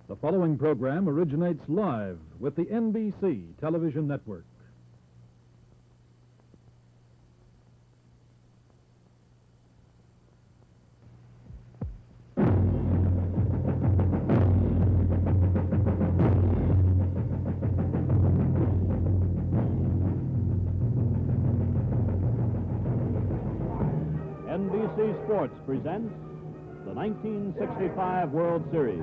The following program originates live with the NBC television network. NBC Sports presents the 1965 World Series.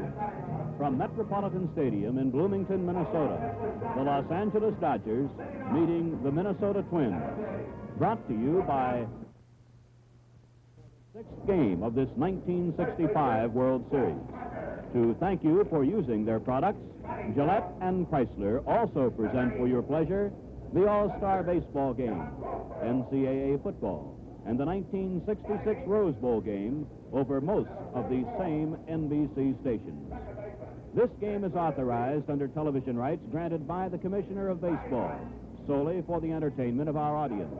From Metropolitan Stadium in Bloomington, Minnesota, the Los Angeles Dodgers meeting the Minnesota Twins. Brought to you by the sixth game of this 1965 World Series. To thank you for using their products, Gillette and Chrysler also present for your pleasure the All-Star Baseball game, NCAA football, and the 1966 Rose Bowl game over most of these same NBC stations. This game is authorized under television rights granted by the Commissioner of Baseball, solely for the entertainment of our audience,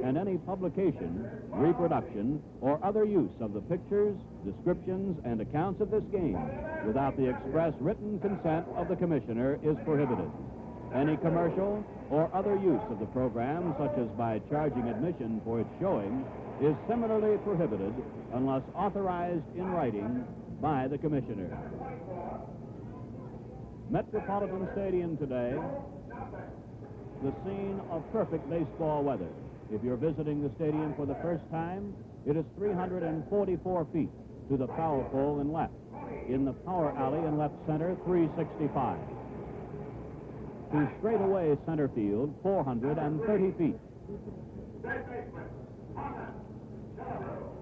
and any publication, reproduction, or other use of the pictures, descriptions, and accounts of this game without the express written consent of the Commissioner is prohibited. Any commercial or other use of the program, such as by charging admission for its showing, is similarly prohibited unless authorized in writing by the Commissioner. Metropolitan Stadium today, the scene of perfect baseball weather. If you're visiting the stadium for the first time, it is 344 feet to the foul pole in left. In the power alley in left center, 365. To straightaway center field, 430 feet.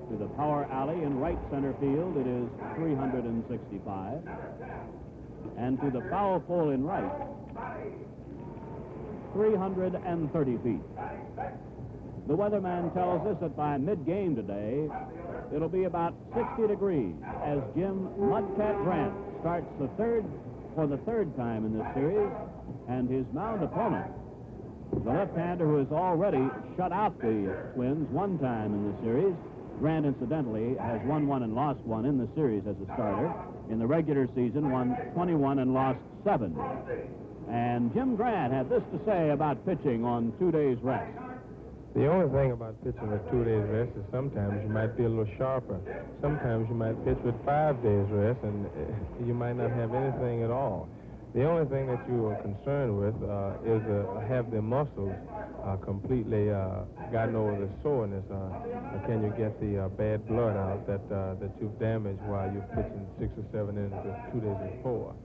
To the power alley in right center field, it is 365. And to the foul pole in right, 330 feet. The weatherman tells us that by mid-game today, it'll be about 60 degrees as Jim Mudcat Grant starts for the third time in this series, and his mound opponent, the left-hander who has already shut out the Twins one time in the series. Grant, incidentally, has won one and lost one in the series as a starter. In the regular season, won 21 and lost 7. And Jim Grant had this to say about pitching on 2 days' rest. The only thing about pitching with 2 days' rest is sometimes you might be a little sharper. Sometimes you might pitch with 5 days' rest, and you might not have anything at all. The only thing that you are concerned with is have the muscles completely gotten over the soreness. Can you get the bad blood out that you've damaged while you're pitching 6 or 7 innings 2 days before?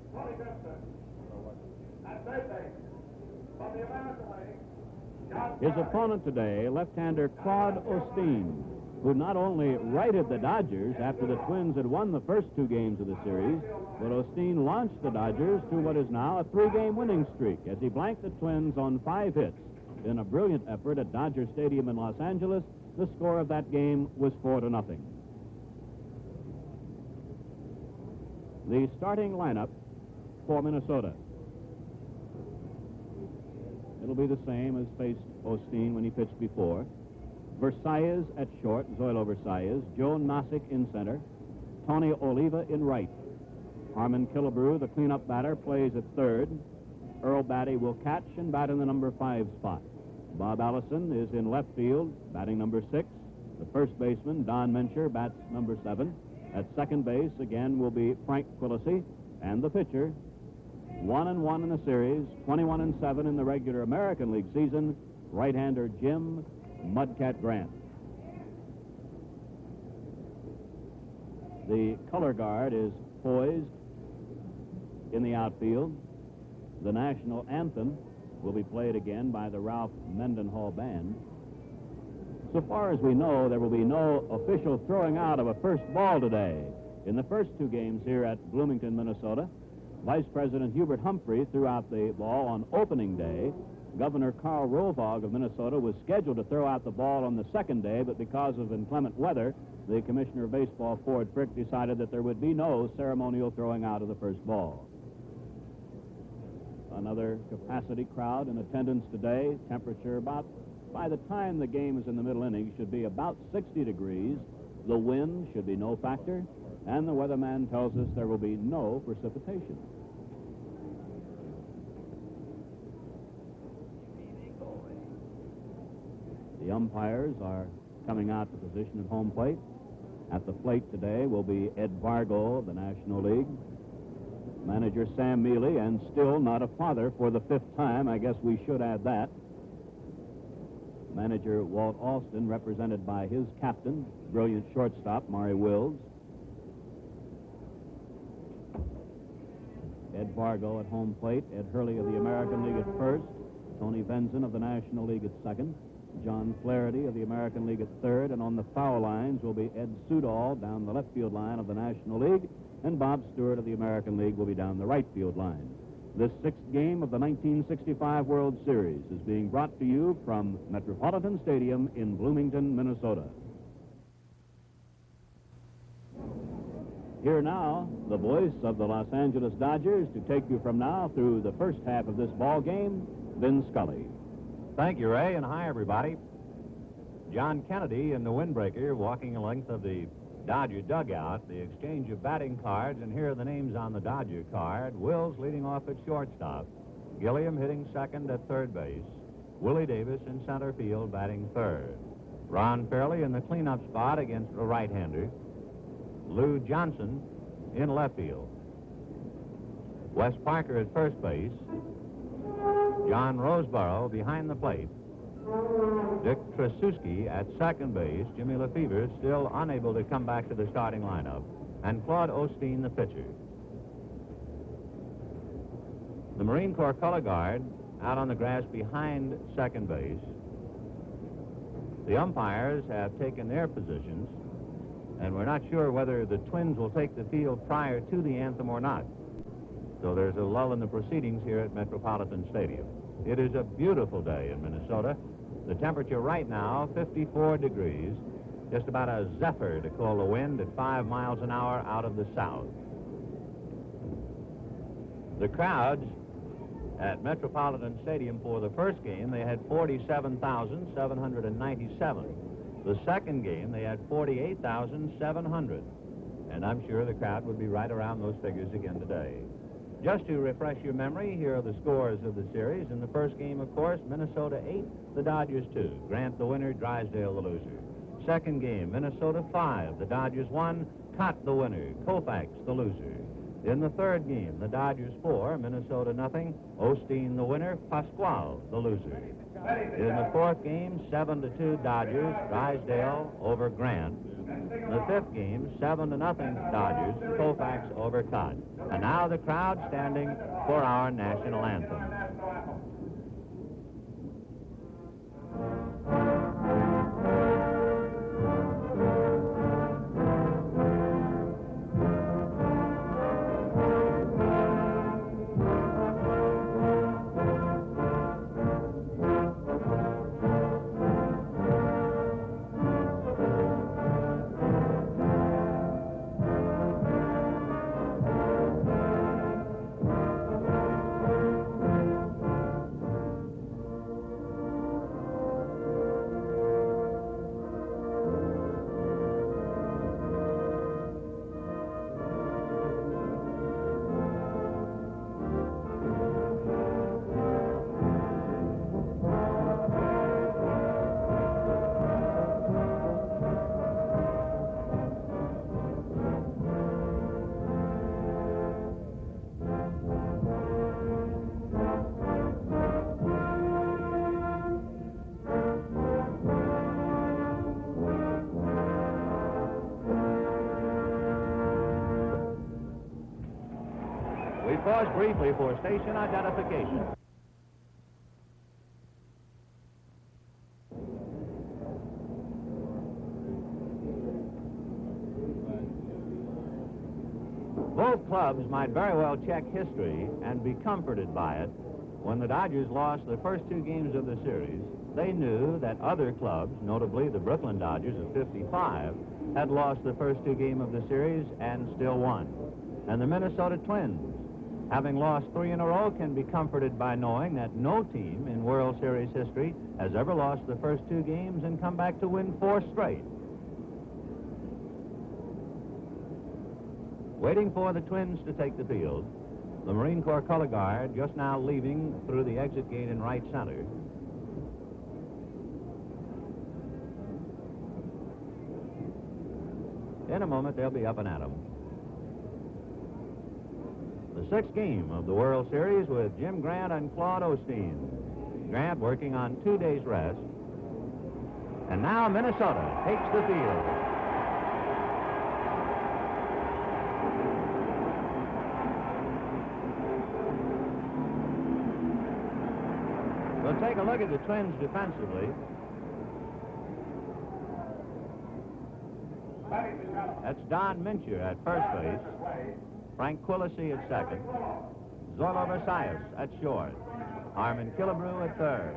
His opponent today, left-hander Claude Osteen, who not only righted the Dodgers after the Twins had won the first 2 games of the series, but Osteen launched the Dodgers to what is now a 3-game winning streak as he blanked the Twins on 5 hits. In a brilliant effort at Dodger Stadium in Los Angeles, the score of that game was 4-0. The starting lineup for Minnesota. It'll be the same as faced Osteen when he pitched before. Versailles at short, Zoilo Versailles. Joe Nossick in center. Tony Oliva in right. Harmon Killebrew, the cleanup batter, plays at third. Earl Batty will catch and bat in the number 5 spot. Bob Allison is in left field, batting number 6. The first baseman, Don Mencher, bats number 7. At second base, again, will be Frank Quillisi. And the pitcher, 1-1 in the series, 21-7 in the regular American League season, right-hander Jim Mudcat Grant. The color guard is poised in the outfield. The national anthem will be played again by the Ralph Mendenhall Band. So far as we know, there will be no official throwing out of a first ball today. In the first 2 games here at Bloomington, Minnesota, Vice President Hubert Humphrey threw out the ball on opening day. Governor Karl Rovog of Minnesota was scheduled to throw out the ball on the second day, but because of inclement weather, the Commissioner of Baseball, Ford Frick, decided that there would be no ceremonial throwing out of the first ball. Another capacity crowd in attendance today. Temperature about, by the time the game is in the middle innings, should be about 60 degrees. The wind should be no factor, and the weatherman tells us there will be no precipitation. umpires are coming out to position at home plate. At the plate today will be Ed Vargo of the National League, manager Sam Mealy, and still not a father for the 5th time. I guess we should add that. Manager Walt Osteen, represented by his captain, brilliant shortstop Maury Wills. Ed Vargo at home plate, Ed Hurley of the American League at first, Tony Benson of the National League at second, John Flaherty of the American League at third, and on the foul lines will be Ed Sudol down the left field line of the National League, and Bob Stewart of the American League will be down the right field line. This 6th game of the 1965 World Series is being brought to you from Metropolitan Stadium in Bloomington, Minnesota. Here now, the voice of the Los Angeles Dodgers to take you from now through the first half of this ball game, Vin Scully. Thank you, Ray, and hi, everybody. John Kennedy in the windbreaker walking the length of the Dodger dugout, the exchange of batting cards, and here are the names on the Dodger card. Wills leading off at shortstop. Gilliam hitting second at third base. Willie Davis in center field batting third. Ron Fairley in the cleanup spot against a right-hander. Lou Johnson in left field. Wes Parker at first base. John Roseborough behind the plate. Dick Trasuski at second base. Jimmy Lefevre still unable to come back to the starting lineup. And Claude Osteen, the pitcher. The Marine Corps color guard out on the grass behind second base. The umpires have taken their positions, and we're not sure whether the Twins will take the field prior to the anthem or not. So there's a lull in the proceedings here at Metropolitan Stadium. It is a beautiful day in Minnesota. The temperature right now, 54 degrees, just about a zephyr to call the wind at 5 miles an hour out of the south. The crowds at Metropolitan Stadium for the first game, they had 47,797. The second game, they had 48,700. And I'm sure the crowd would be right around those figures again today. Just to refresh your memory, here are the scores of the series. In the first game, of course, Minnesota 8, the Dodgers 2. Grant the winner, Drysdale the loser. Second game, Minnesota 5, the Dodgers 1. Cott the winner, Koufax the loser. In the third game, the Dodgers 4, Minnesota nothing. Osteen the winner, Pasquale the loser. In the fourth game, 7-2 Dodgers, Drysdale over Grant. In the fifth game, 7-0 Dodgers, Koufax over Cott. And now the crowd standing for our national anthem. We pause briefly for station identification. Both clubs might very well check history and be comforted by it. When the Dodgers lost the first two games of the series, they knew that other clubs, notably the Brooklyn Dodgers of 55, had lost the first two games of the series and still won. And the Minnesota Twins, having lost 3 in a row, can be comforted by knowing that no team in World Series history has ever lost the first two games and come back to win 4 straight. Waiting for the Twins to take the field, the Marine Corps color guard just now leaving through the exit gate in right center. In a moment, they'll be up and at 'em. The sixth game of the World Series with Jim Grant and Claude Osteen. Grant working on 2 days' rest. And now Minnesota takes the field. We'll take a look at the Twins defensively. That's Don Mincher at first base. Frank Quillisi at second. Zorlo Versailles at short. Armin Killebrew at third.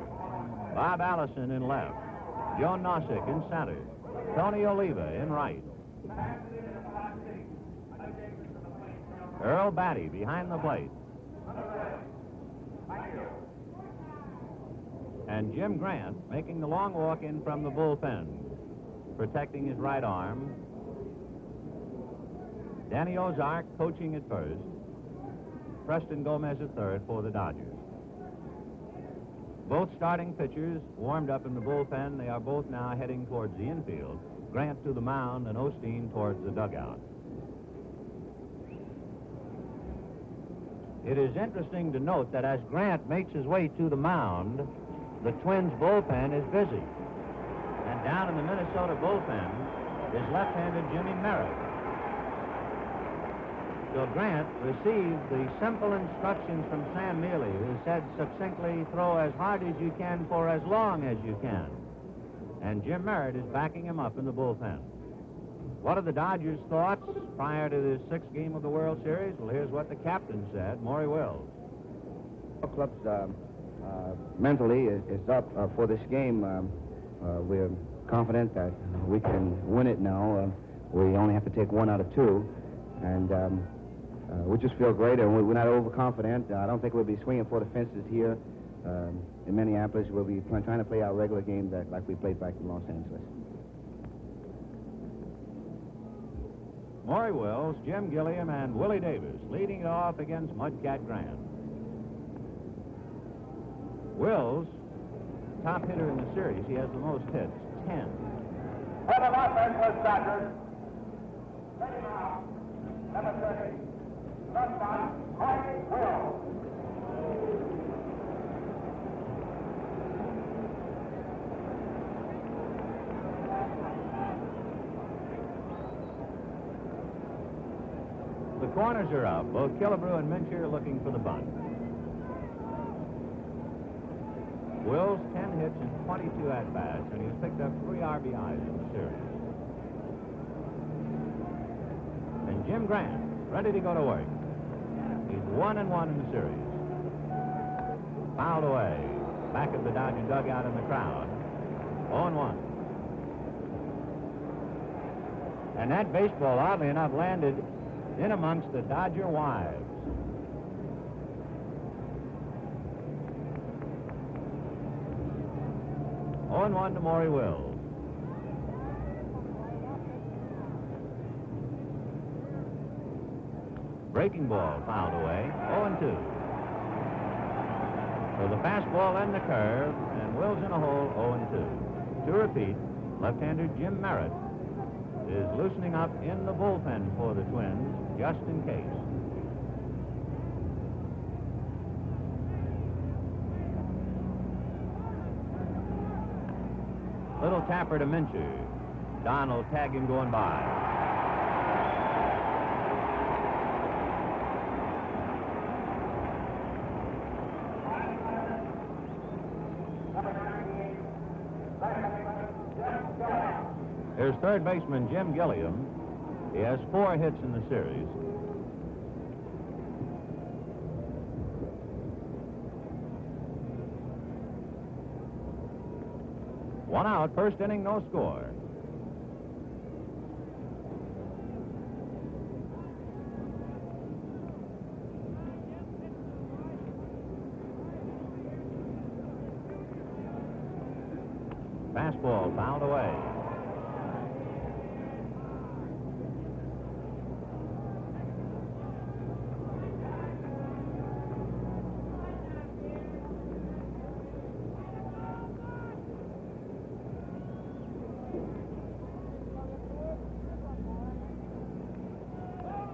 Bob Allison in left. Joe Nossick in center. Tony Oliva in right. Earl Batty behind the plate. And Jim Grant making the long walk in from the bullpen, protecting his right arm. Danny Ozark coaching at first. Preston Gomez at third for the Dodgers. Both starting pitchers warmed up in the bullpen. They are both now heading towards the infield. Grant to the mound and Osteen towards the dugout. It is interesting to note that as Grant makes his way to the mound, the Twins' bullpen is busy. And down in the Minnesota bullpen is left-handed Jimmy Merritt. So Grant received the simple instructions from Sam Mealy, who said succinctly, throw as hard as you can for as long as you can. And Jim Merritt is backing him up in the bullpen. What are the Dodgers' thoughts prior to the sixth game of the World Series? Well, here's what the captain said, Maury Wills. Our club's mentally is up for this game. We're confident that we can win it now. We only have to take 1 out of 2. And we just feel great, and we're not overconfident. I don't think we'll be swinging for the fences here in Minneapolis. We'll be trying to play our regular game like we played back in Los Angeles. Maury Wills, Jim Gilliam, and Willie Davis leading it off against Mudcat Grant. Wills, top hitter in the series. He has the most hits, 10. For the Los Angeles Dodgers, ready now, number 30, shortstop, Maury Wills. The corners are up. Both Killebrew and Mincher are looking for the bunt. Wills, 10 hits and 22 at-bats, and he's picked up 3 RBIs in the series. And Jim Grant, ready to go to work. He's 1-1 in the series. Fouled away. Back at the Dodger dugout in the crowd. 0-1. And that baseball, oddly enough, landed in amongst the Dodger wives. Oh, 0-1 to Maury Wills. Breaking ball fouled away. 0-2. So the fastball and the curve, and Wills in a hole. 0-2. To repeat, left-hander Jim Merritt is loosening up in the bullpen for the Twins, just in case. Little tapper to Mincher. Donald tag him going by. Here's third baseman Jim Gilliam. He has 4 hits in the series. One out, first inning, no score. Fastball fouled away.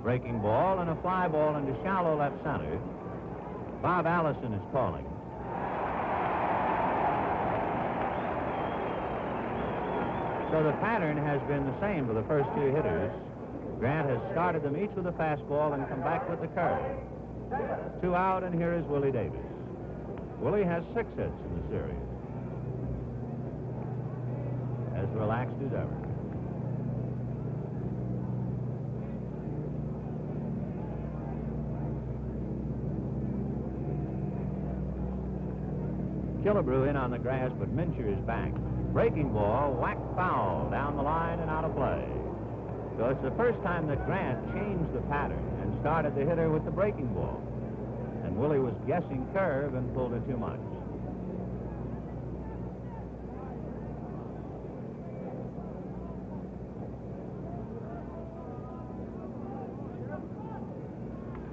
breaking ball and a fly ball into shallow left center. Bob Allison is calling. So the pattern has been the same for the first two hitters. Grant has started them each with a fastball and come back with the curve. 2 out, and here is Willie Davis. Willie has 6 hits in the series. As relaxed as ever. Killebrew in on the grass, but Mincher is back. Breaking ball, whacked foul down the line and out of play. So it's the first time that Grant changed the pattern and started the hitter with the breaking ball. And Willie was guessing curve and pulled it too much.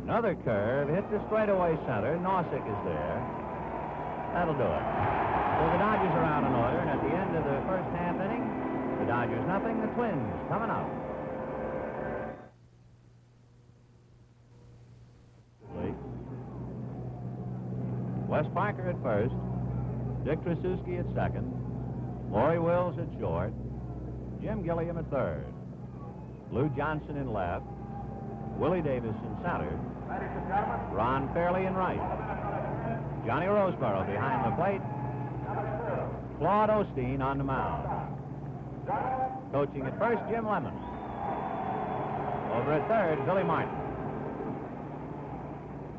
Another curve, hit the straightaway center. Nossick is there. That'll do it. So the Dodgers are out in order, and at the end of the first half inning, the Dodgers nothing, the Twins coming up. Wes Parker at first, Dick Tracewski at second, Maury Wills at short, Jim Gilliam at third, Lou Johnson in left, Willie Davis in center, Ron Fairley in right, Johnny Roseboro behind the plate, Claude Osteen on the mound. Coaching at first, Jim Lemon. Over at third, Billy Martin.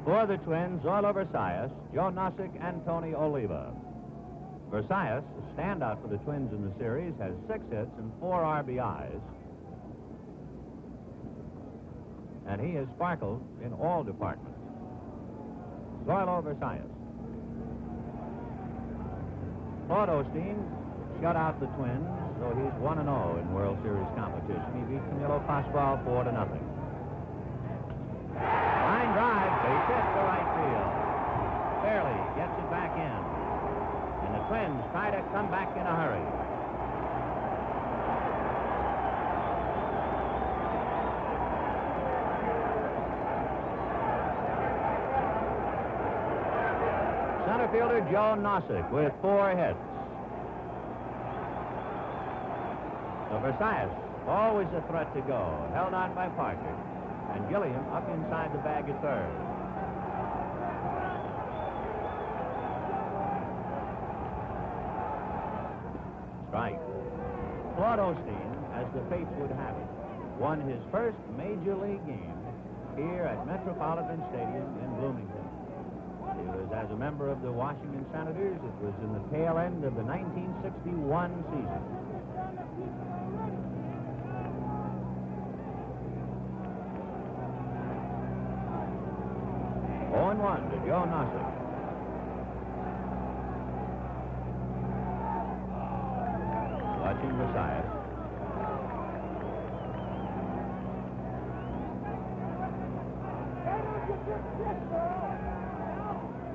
For the Twins, Zoilo Versailles, Joe Nossick, and Tony Oliva. Versailles, a standout for the Twins in the series, has 6 hits and 4 RBIs. And he has sparkled in all departments. Zoilo Versailles. Claude Osteen shut out the Twins, so he's 1-0 in World Series competition. He beat Camilo Pascual 4-0. Line drive, base hit to right field. Fairley gets it back in. And the Twins try to come back in a hurry. Center fielder Joe Nossick with 4 hits. So Versailles, always a threat to go. Held on by Parker. And Gilliam up inside the bag at third. Strike. Claude Osteen, as the fates would have it, won his first major league game here at Metropolitan Stadium in Bloomington. It was as a member of the Washington Senators. It was in the tail end of the 1961 season. Oh, 1 to Joe Nossick. Watching Versailles.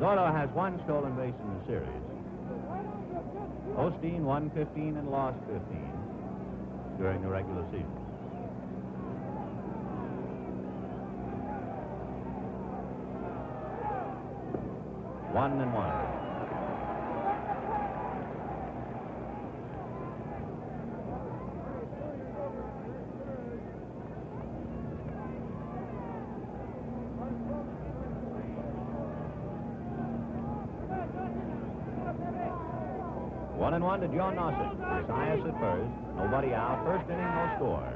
Zoilo has 1 stolen base in the series. Osteen won 15 and lost 15 during the regular season. One and one. One and one to Joe Nossick. Versailles at first. Nobody out. First inning, no score.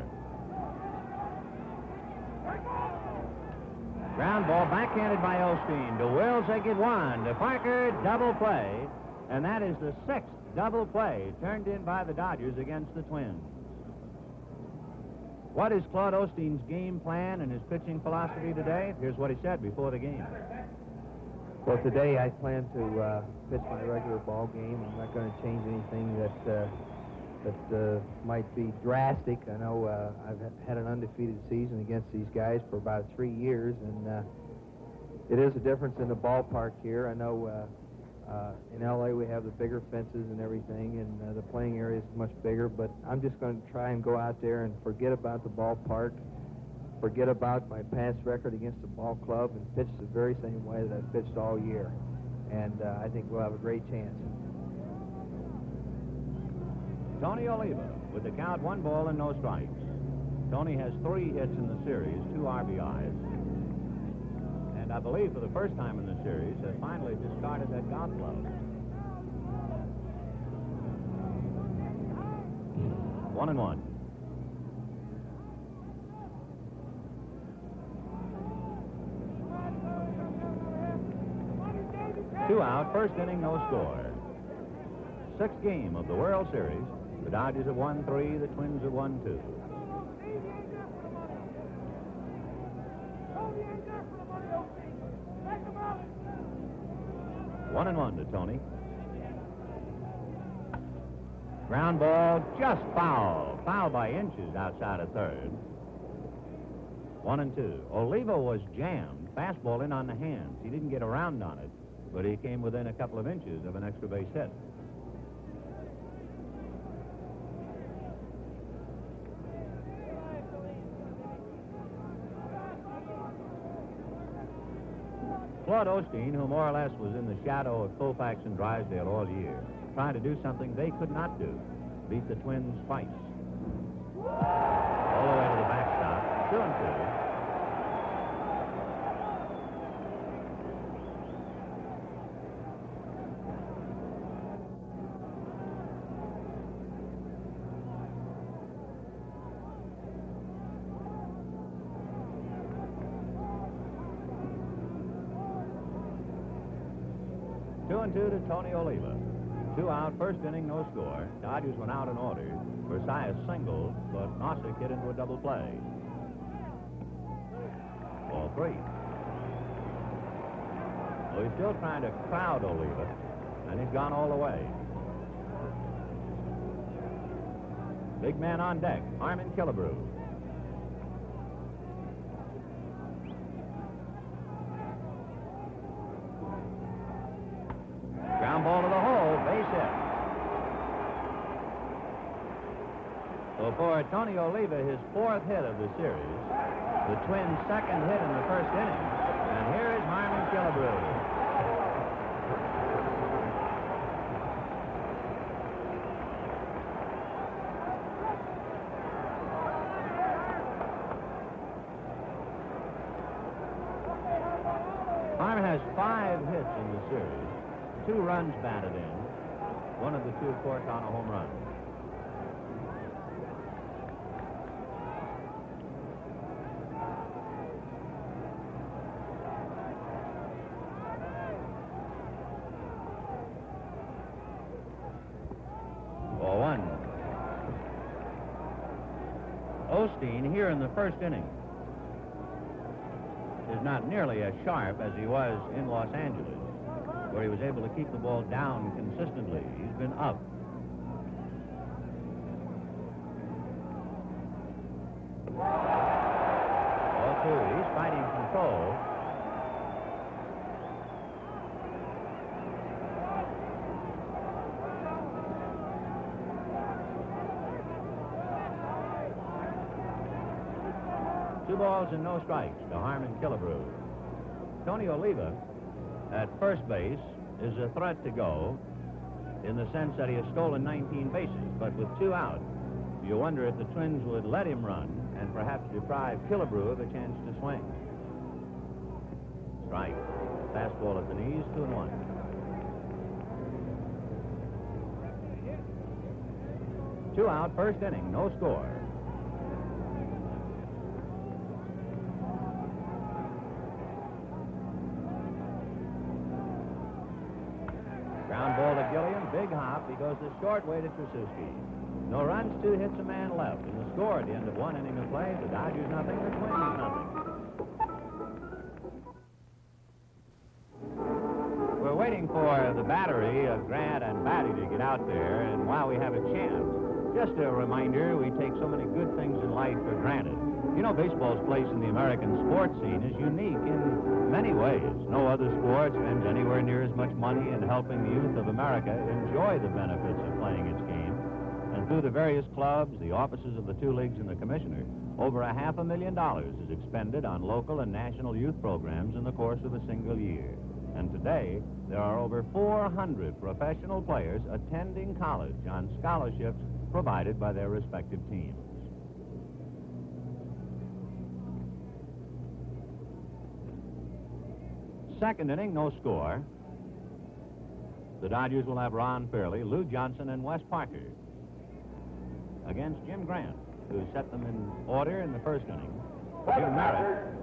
Ground ball backhanded by Osteen. To Wills, they get 1. To Parker, double play. And that is the 6th double play turned in by the Dodgers against the Twins. What is Claude Osteen's game plan and his pitching philosophy today? Here's what he said before the game. Well, today I plan to pitch my regular ball game. I'm not going to change anything that might be drastic. I know I've had an undefeated season against these guys for about 3 years, and it is a difference in the ballpark here. I know in L.A. we have the bigger fences and everything, and the playing area is much bigger, but I'm just going to try and go out there and forget about the ballpark forget about my past record against the ball club and pitch the very same way that I've pitched all year. And I think we'll have a great chance. Tony Oliva with the count 1 ball and no strikes. Tony has 3 hits in the series, 2 RBIs. And I believe for the first time in the series has finally discarded that golf club. 1-1. Two out, first inning, no score. 6th game of the World Series. The Dodgers have won 3, the Twins have won 2. One and one to Tony. Ground ball, just foul. Foul by inches outside of third. 1-2. Oliva was jammed. Fastball in on the hands. He didn't get around on it, but he came within a couple of inches of an extra base hit. Claude Osteen, who more or less was in the shadow of Koufax and Drysdale all year, trying to do something they could not do. Beat the Twins twice. All the way to the backstop. 2-2. To Tony Oliva. 2 out, first inning, no score. Dodgers went out and ordered. Versailles singled, but Nossick hit into a double play. Ball 3. Well, he's still trying to crowd Oliva, and he's gone all the way. Big man on deck, Harmon Killebrew. Ground ball to the hole, base hit. So for Tony Oliva, his 4th hit of the series, the Twins' 2nd hit in the first inning, and here is Harmon Killebrew. Harmon has 5 hits in the series. 2 runs batted in. One of the 2, of course, on a home run. Ball 1. Osteen here in the first inning is not nearly as sharp as he was in Los Angeles, where he was able to keep the ball down consistently. He's been up. Ball 2. He's fighting control. Two balls and no strikes to Harmon Killebrew. Tony Oliva at first base is a threat to go in the sense that he has stolen 19 bases, but with 2 out, you wonder if the Twins would let him run and perhaps deprive Killebrew of a chance to swing. Strike. Fastball at the knees, 2-1. Two out, first inning, no score. Ground ball to Gilliam, big hop. He goes the short way to Tracewski. No runs, 2 hits, a man left. And the score at the end of 1 inning of play, the Dodgers nothing, the Twins nothing. We're waiting for the battery of Grant and Batty to get out there, and while we have a chance, just a reminder, we take so many good things in life for granted. You know, baseball's place in the American sports scene is unique in many ways. No other sport spends anywhere near as much money in helping the youth of America enjoy the benefits of playing its game. And through the various clubs, the offices of the 2 leagues, and the commissioner, Over $500,000 is expended on local and national youth programs in the course of a single year. And today, there are over 400 professional players attending college on scholarships provided by their respective teams. Second inning, no score. The Dodgers will have Ron Fairley, Lou Johnson, and Wes Parker against Jim Grant, who set them in order in the first inning. Jim Merritt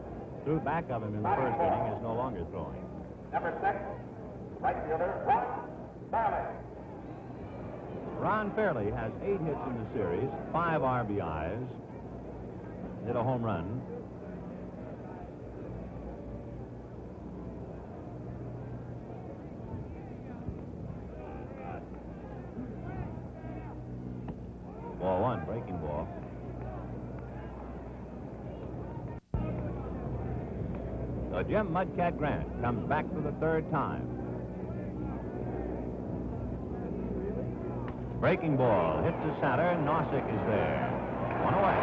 threw back of him in the first inning, is no longer throwing. Number 6, right fielder, Ron Fairley. Ron Fairley has 8 hits in the series, 5 RBIs, hit a home run. Ball 1, breaking ball. So Jim Mudcat Grant comes back for the third time. Breaking ball, hits the center, Nossick is there. One away.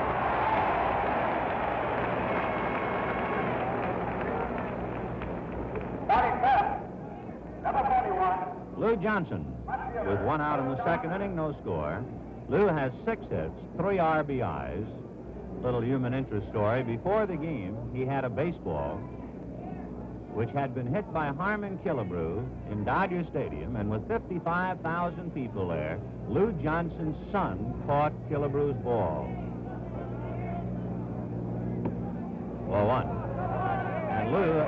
Batting fifth, number 41. Lou Johnson with 1 out in the second inning, no score. Lou has 6 hits, 3 RBIs. Little human interest story. Before the game, he had a baseball which had been hit by Harmon Killebrew in Dodger Stadium, and with 55,000 people there, Lou Johnson's son caught Killebrew's ball. Ball 1. And Lou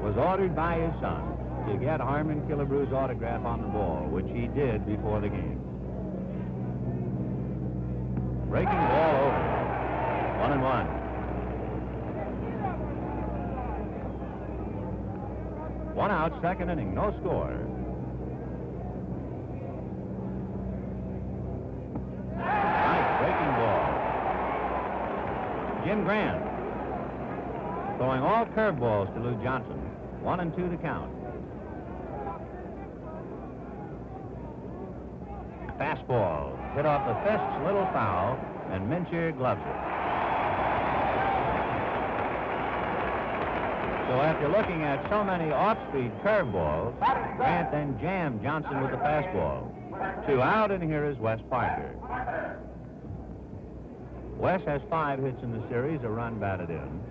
was ordered by his son to get Harmon Killebrew's autograph on the ball, which he did before the game. Breaking ball over. 1-1. One out, second inning, no score. Nice breaking ball. Jim Grant throwing all curveballs to Lou Johnson. 1-2 to count. Fastball hit off the fist's little foul, and Mincher gloves it. So after looking at so many off-speed curveballs, Grant then jammed Johnson with the fastball. 2 out, and here is Wes Parker. Wes has 5 hits in the series, a run batted in.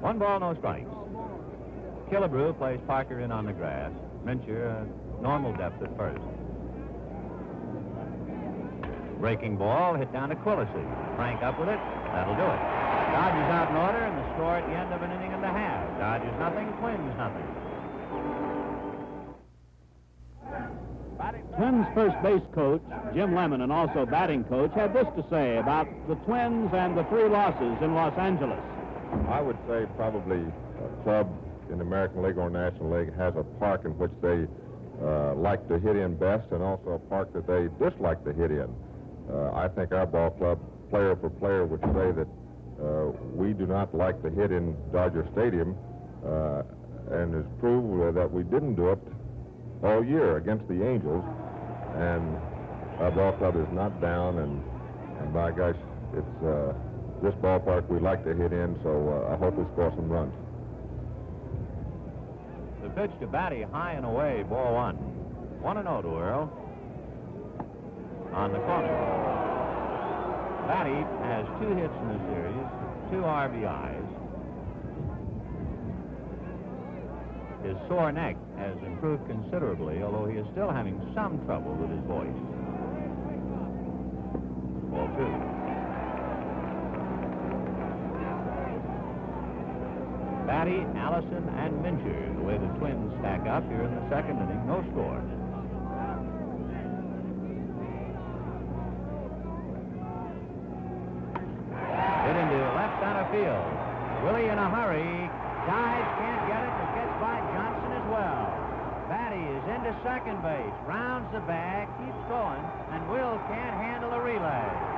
One ball, no strikes. Killebrew plays Parker in on the grass. Mincher, normal depth at first. Breaking ball, hit down to Quillisi. Frank up with it. That'll do it. Dodgers out in order, and the score at the end of an inning and a half. Dodgers nothing, Twins nothing. Twins first base coach, Jim Lemon, and also batting coach, had this to say about the Twins and the 3 losses in Los Angeles. I would say probably a club in the American League or National League has a park in which they like to hit in best, and also a park that they dislike to hit in. I think our ball club, player for player, would say that we do not like to hit in Dodger Stadium, and has proved that we didn't do it all year against the Angels. And our ball club is not down, and by gosh, it's this ballpark we like to hit in, so I hope we score some runs. The pitch to Batty, high and away, ball 1. 1-0 to Earl. On the corner. Batty has 2 hits in the series, 2 RBIs. His sore neck has improved considerably, although he is still having some trouble with his voice. Ball 2. Batty, Allison, and Mincher, the way the Twins stack up here in the second inning, no score. Hit into left center field. Willie in a hurry. Dives, can't get it, but gets by Johnson as well. Batty is into second base, rounds the bag, keeps going, and Will can't handle a relay.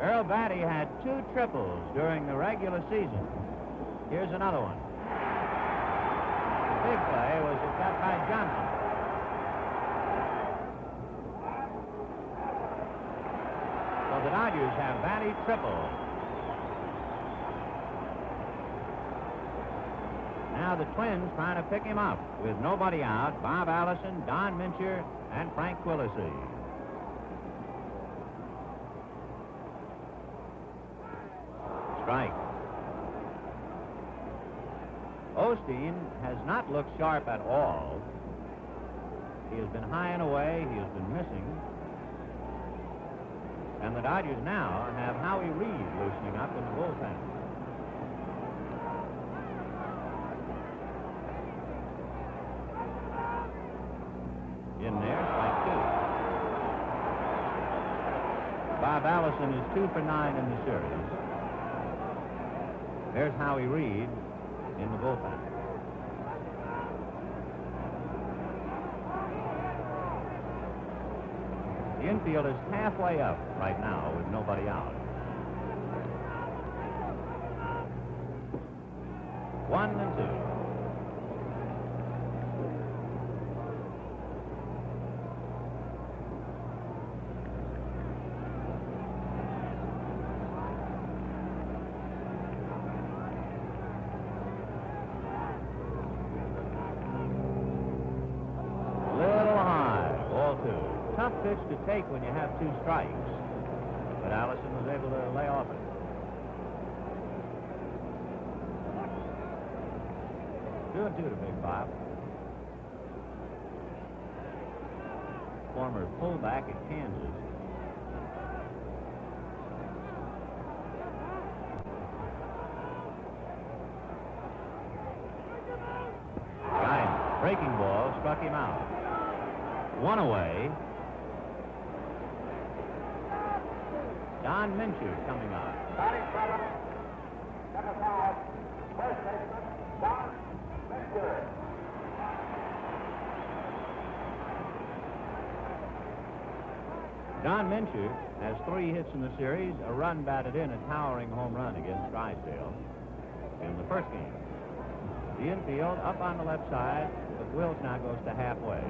Earl Batty had 2 triples during the regular season. Here's another one. The big play was got by Johnson. So the Dodgers have Batty triple. Now the Twins trying to pick him up with nobody out. Bob Allison, Don Mincher, and Frank Quillisi. Strike. Osteen has not looked sharp at all. He has been high and away. He has been missing. And the Dodgers now have Howie Reed loosening up in the bullpen. In there, strike 2. Bob Allison is 2 for 9 in the series. There's Howie Reed in the bullpen. The infield is halfway up right now with nobody out. 1-2. Tough pitch to take when you have 2 strikes, but Allison was able to lay off it. Two and 2 to Big Bob. Former fullback at Kansas. Right, breaking ball struck him out. 1 away. Don Mincher coming on. Batting seventh, number 5, first baseman, Don Mincher. Don Mincher has 3 hits in the series, a run batted in, a towering home run against Drysdale in the first game. The infield up on the left side, but Wills now goes to halfway.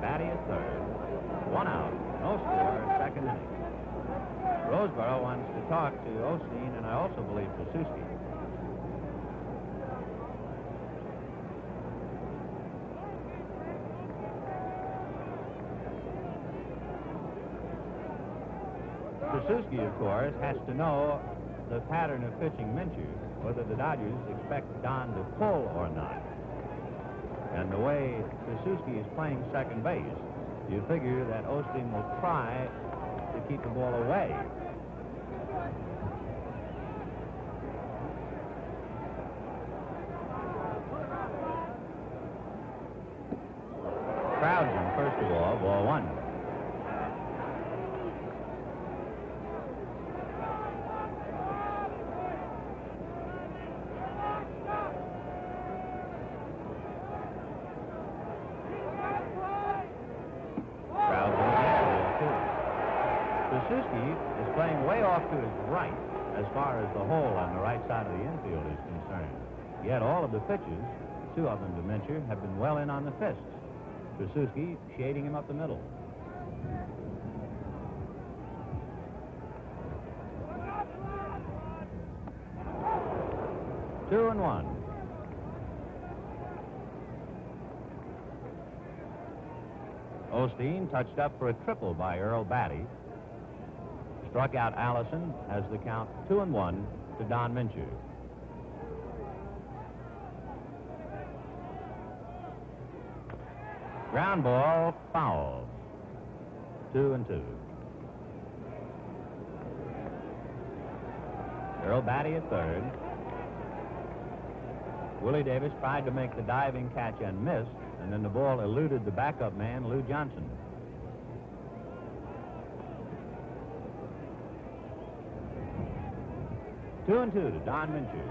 Batty at third. 1 out. No score, second inning. Roseboro wants to talk to Osteen, and I also believe Pasuski. Pasuski, of course, has to know the pattern of pitching Mincher, whether the Dodgers expect Don to pull or not. And the way Pasuski is playing second base, you figure that Osteen will try to keep the ball away. Crowdson, first of all, ball 1. Is playing way off to his right as far as the hole on the right side of the infield is concerned. Yet all of the pitches, 2 of them to Mincher, have been well in on the fists. Pasuski shading him up the middle. Two and 1. Osteen touched up for a triple by Earl Batty. Struck out Allison as the count 2-1 to Don Mincher. Ground ball, foul. 2-2. Earl Batty at third. Willie Davis tried to make the diving catch and missed, and then the ball eluded the backup man, Lou Johnson. Two and 2 to Don Mincher.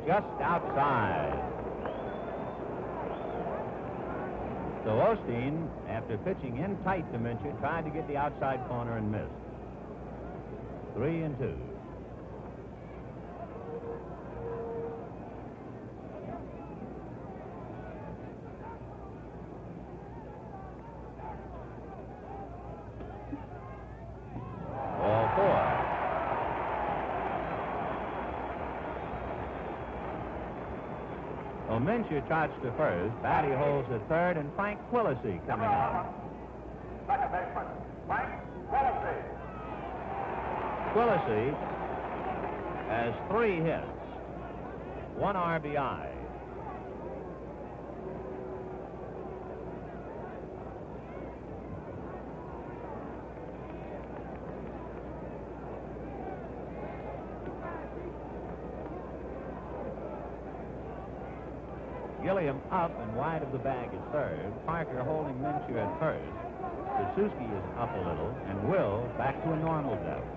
Just outside. So Osteen, after pitching in tight to Mincher, tried to get the outside corner and missed. 3-2. Ball 4. So Mincher trots to first. Batty holds at third, and Frank Quillisi coming up. Second baseman, Frank Quillisi. Quillisi has 3 hits, 1 RBI. Gilliam up and wide of the bag at third. Parker holding Mincher at first. Suzuki is up a little, and Will back to a normal depth.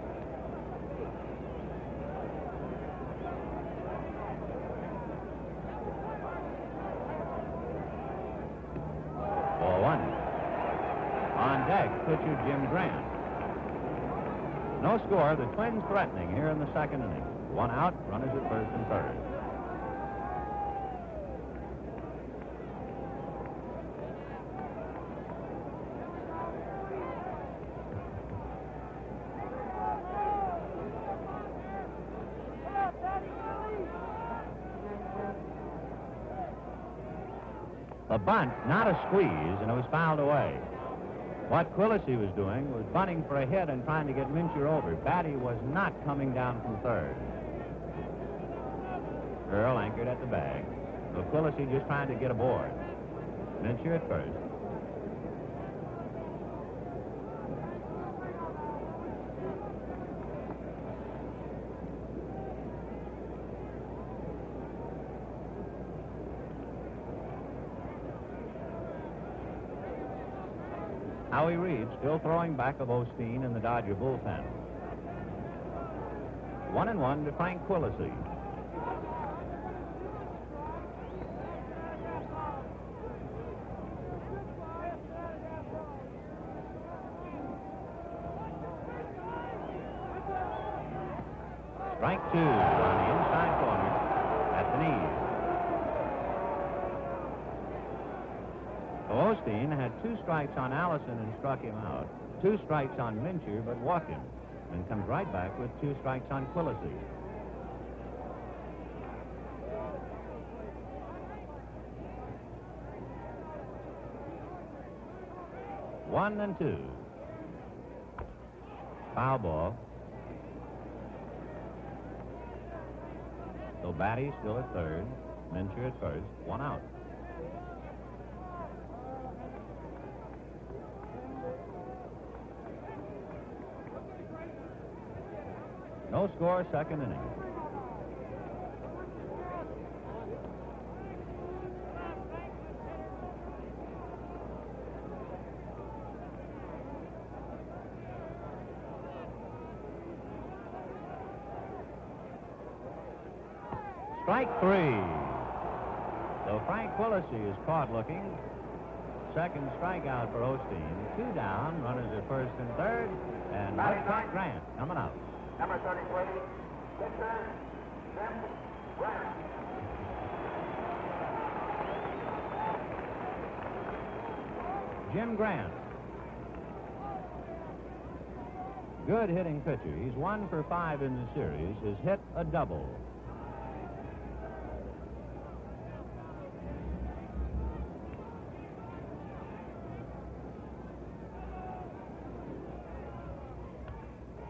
Ball 1. On deck, pitcher Jim Grant. No score. The Twins threatening here in the second inning. 1 out, runners at first and third. A bunt, not a squeeze, and it was fouled away. What Quillisi was doing was bunting for a hit and trying to get Mincher over. Batty was not coming down from third. Earl anchored at the bag. So Quillisi just trying to get aboard. Mincher at first. Howie Reed still throwing back of Osteen in the Dodger bullpen. 1-1 to Frank Quillisi. Strike 2 on the inside corner at the knees. Osteen had 2 strikes on Allison and struck him out. 2 strikes on Mincher, but walked him. And comes right back with 2 strikes on Quillisi. One and 2. Foul ball. So Batty still at third. Mincher at first. 1 out. No score, second inning. Strike 3. So Frank Quillisi is caught looking. Second strikeout for Osteen. 2 down, runners at first and third, and Mudcat Grant coming out. Number 33, pitcher Jim Grant. Jim Grant. Good hitting pitcher. He's 1 for 5 in the series. Has hit a double.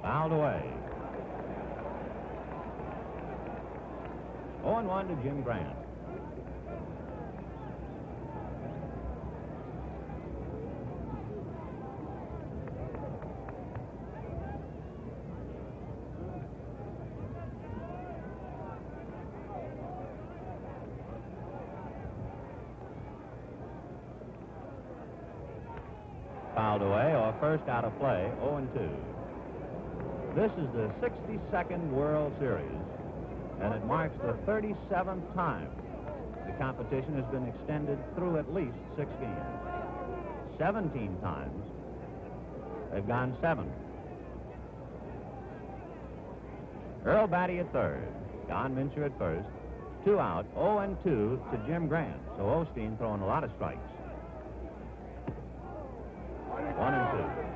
Fouled away. 0-1 to Jim Grant. Fouled away, or first out of play, 0-2. This is the 62nd World Series, and it marks the 37th time the competition has been extended through at least 6 games. 17 times. They've gone 7. Earl Batty at third. Don Mincher at first. 2 out, 0-2 to Jim Grant. So Osteen throwing a lot of strikes. 1-2.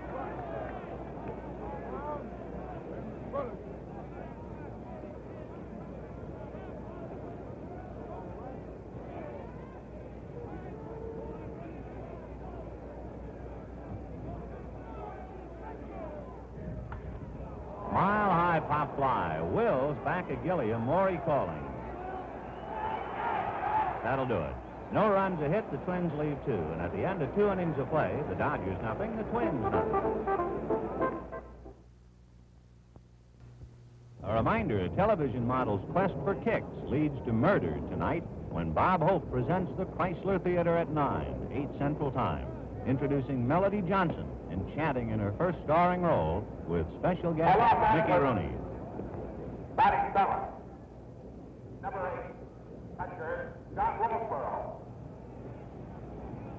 Mile-high pop fly. Wills back at Gilliam. Morey calling. That'll do it. No runs, a hit. The Twins leave 2. And at the end of 2 innings of play, the Dodgers nothing, the Twins nothing. A reminder, television model's quest for kicks leads to murder tonight when Bob Hope presents the Chrysler Theater at 9, 8 Central Time, introducing Melody Johnson enchanting in her first starring role with special guest Mickey Rooney. Batting 7. Number 8. Catcher, John Roseborough.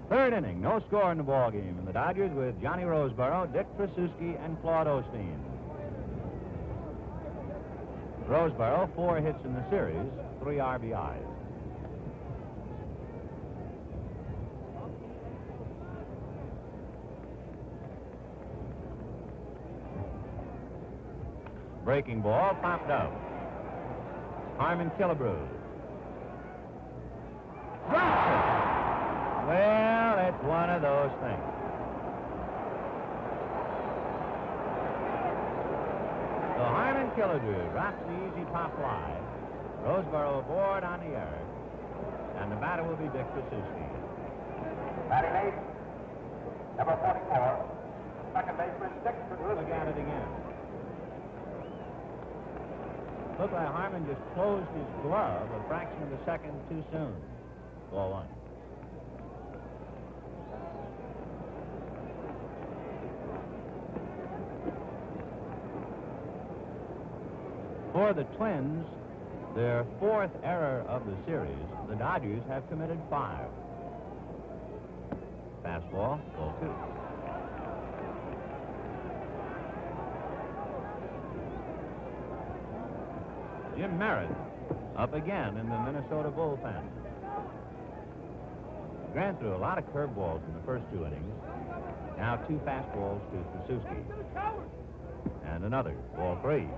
Third inning, no score in the ball game, and the Dodgers with Johnny Roseborough, Dick Tracewski, and Claude Osteen. Roseborough, 4 hits in the series, 3 RBIs. Breaking ball, popped up. Harmon Killebrew. Drops it. Well, it's one of those things. So Harmon Killebrew drops the easy pop fly. Roseborough aboard on the error. And the batter will be Dick Tracewski. Batting 8. Number 44. Second baseman, Dick Tracewski. Look at it again. Looked like Harmon just closed his glove a fraction of a second too soon. Ball 1. For the Twins, their 4th error of the series, the Dodgers have committed 5. Fastball, ball 2. Jim Merritt up again in the Minnesota bullpen. Grant threw a lot of curveballs in the first 2 innings. Now 2 fastballs to Tracewski. And another, ball 3.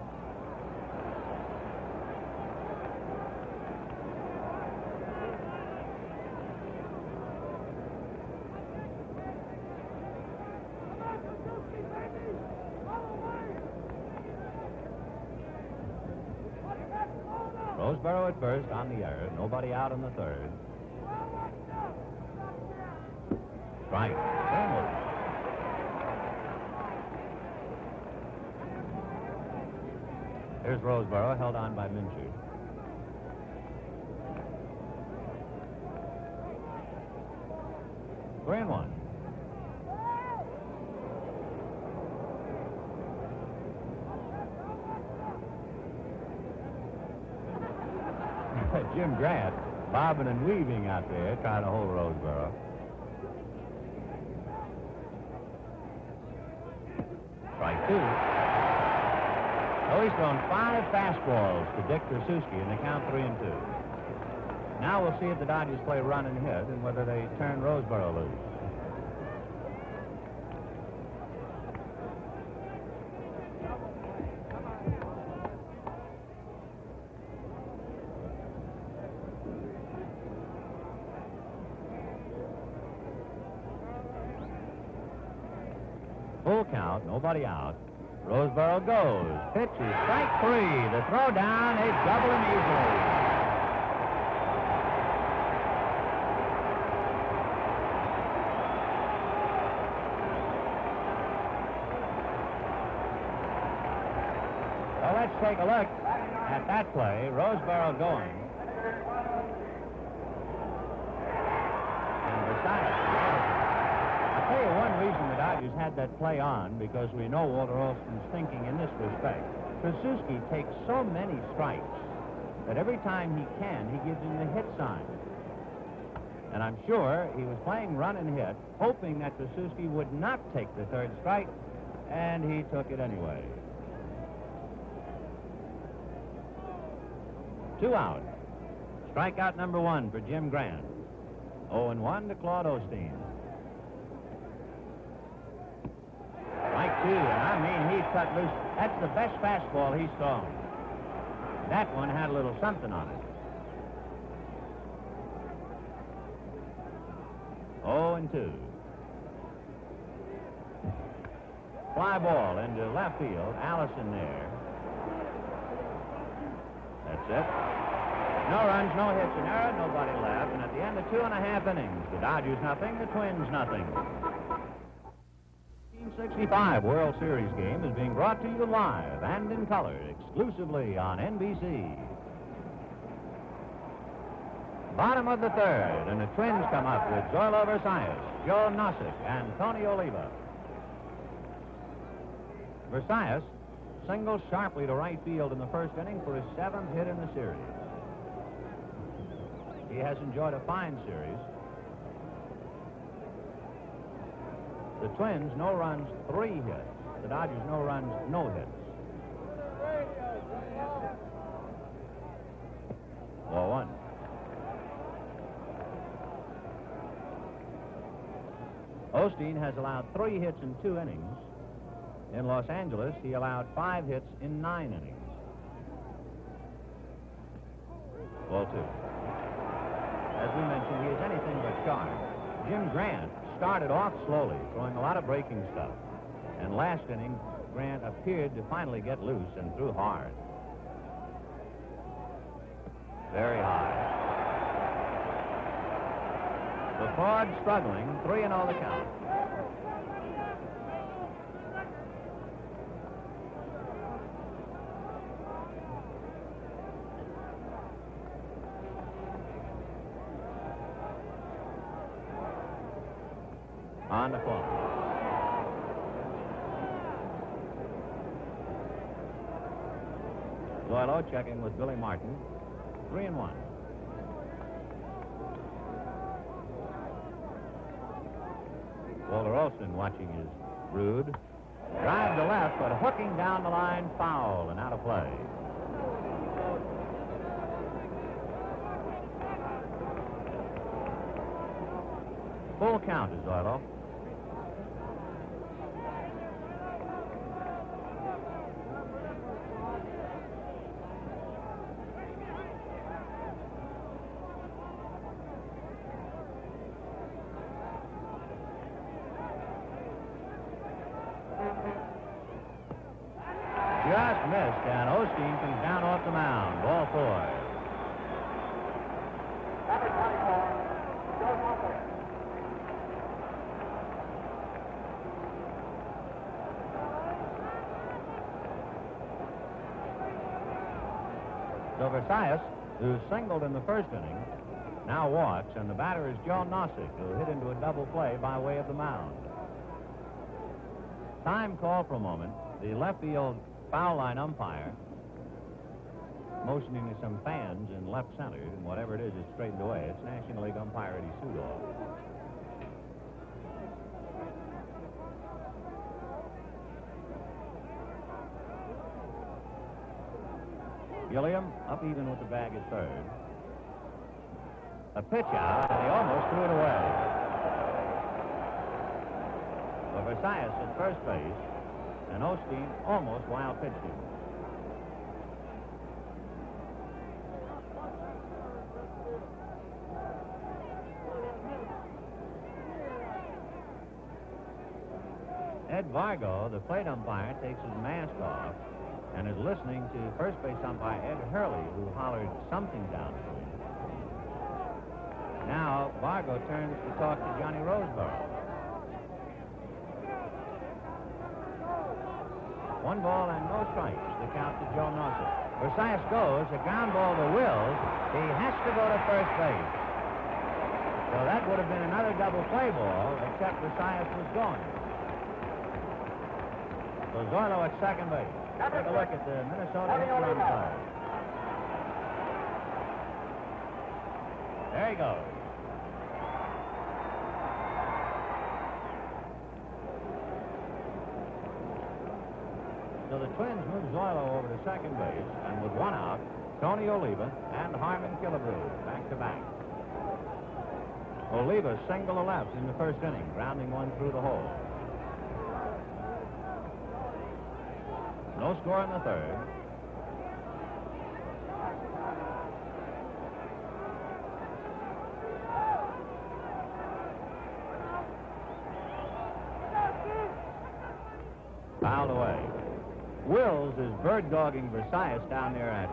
Roseborough at first on the error. Nobody out in the 3rd. Strike. Almost. Here's Roseborough, held on by Mincher. We're in 1. Jim Grant bobbing and weaving out there, trying to hold Roseborough. Strike 2. So he's thrown 5 fastballs to Dick Tracewski, and they count 3-2. Now we'll see if the Dodgers play run and hit and whether they turn Roseborough loose. Full count, nobody out. Roseborough goes. Pitch is strike 3. The throw down, they double him easily. So let's take a look at that play. Roseborough going. And beside it. I'll tell you one reason the Dodgers had that play on, because we know Walter Alston's thinking in this respect. Tracewski takes so many strikes that every time he can, he gives him the hit sign. And I'm sure he was playing run and hit, hoping that Krasuski would not take the third strike, and he took it anyway. 2 out. Strikeout number 1 for Jim Grant. 0-1 to Claude Osteen. Strike 2, and I mean, he cut loose. That's the best fastball he's thrown. That one had a little something on it. 0-2. Fly ball into left field. Allison there. That's it. No runs, no hits, an error, nobody left. And at the end of 2.5 innings, the Dodgers nothing, the Twins nothing. 1965 World Series game is being brought to you live and in color exclusively on NBC. Bottom of the third, and the Twins come up with Zoilo Versailles, Joe Nossick, and Tony Oliva. Versailles singles sharply to right field in the first inning for his 7th hit in the series. He has enjoyed a fine series. The Twins, no runs, 3 hits. The Dodgers, no runs, no hits. 4-1. Osteen has allowed 3 hits in 2 innings. In Los Angeles, he allowed 5 hits in 9 innings. Ball 2. As we mentioned, he is anything but sharp. Jim Grant started off slowly, throwing a lot of breaking stuff. And last inning, Grant appeared to finally get loose and threw hard. Very high. The Claude struggling, 3-0 the count. On the clock. Zoilo checking with Billy Martin. 3-1. Walter Olson watching his brood. Drive to left, but hooking down the line, foul and out of play. Full count is Zoilo. Just missed, and Osteen comes down off the mound. Ball 4. Number 24, Joe Nossick. So Versailles, who singled in the first inning, now walks, and the batter is Joe Nossick, who hit into a double play by way of the mound. Time call for a moment. The left field foul line umpire motioning to some fans in left center, and whatever it is, it's straightened away. It's National League umpire Eddie Sudol. Gilliam up even with the bag at third. A pitch out, and he almost threw it away. So Versailles at first base, and Osteen almost wild pitched him. Ed Vargo, the plate umpire, takes his mask off and is listening to first base umpire Ed Hurley, who hollered something down to him. Now Vargo turns to talk to Johnny Roseborough. 1 ball and no strikes. The count to Joe Nossick. Versailles goes, a ground ball to Wills. He has to go to first base. So that would have been another double play ball, except Versailles was going. So Zoilo at second base. Take a look at the Minnesota hit run card. There he goes. So the Twins move Zoilo over to second base, and with one out, Tony Oliva and Harmon Killebrew back to back. Oliva single to left in the first inning, grounding one through the hole. No score in the third. Fouled away. Wills is bird-dogging Versailles down there at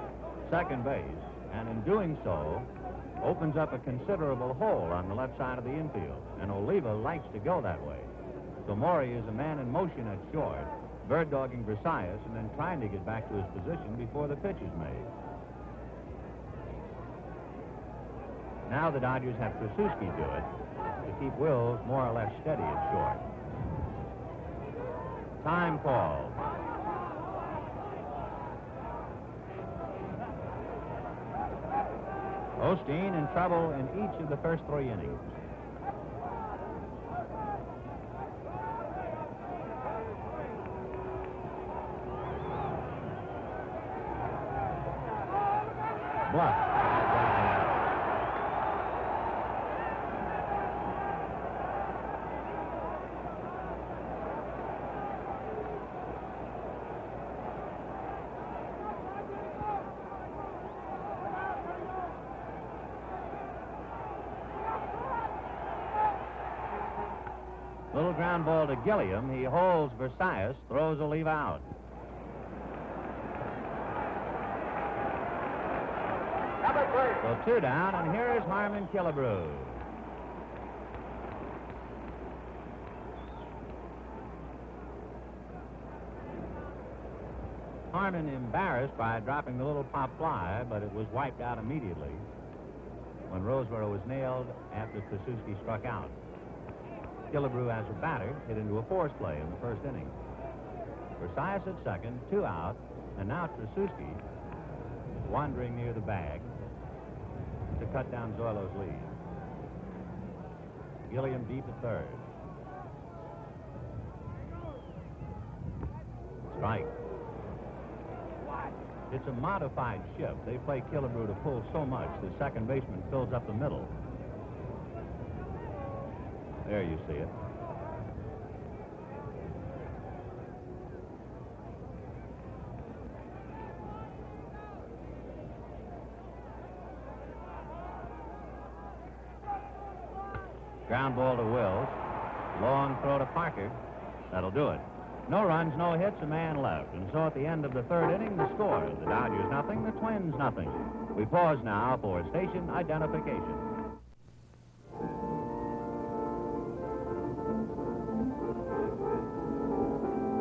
second base, and in doing so, opens up a considerable hole on the left side of the infield, and Oliva likes to go that way. So Maury is a man in motion at short, bird-dogging Versailles, and then trying to get back to his position before the pitch is made. Now the Dodgers have Trasuski do it to keep Wills more or less steady at short. Time call. Osteen in trouble in each of the first three innings. Bluff. Little ground ball to Gilliam. He holds Versailles, throws Oliva out. So two down, and here is Harmon Killebrew. Harmon embarrassed by dropping the little pop fly, but it was wiped out immediately when Roseboro was nailed after Trasuski struck out. Killebrew, as a batter, hit into a force play in the first inning. Versailles at second, two out, and now Trasuski wandering near the bag to cut down Zoilo's lead. Gilliam deep at third. Strike. It's a modified shift. They play Killebrew to pull so much the second baseman fills up the middle. There you see it. Ground ball to Wills. Long throw to Parker. That'll do it. No runs, no hits, a man left. And so at the end of the third inning, the score. The Dodgers nothing, the Twins nothing. We pause now for station identification.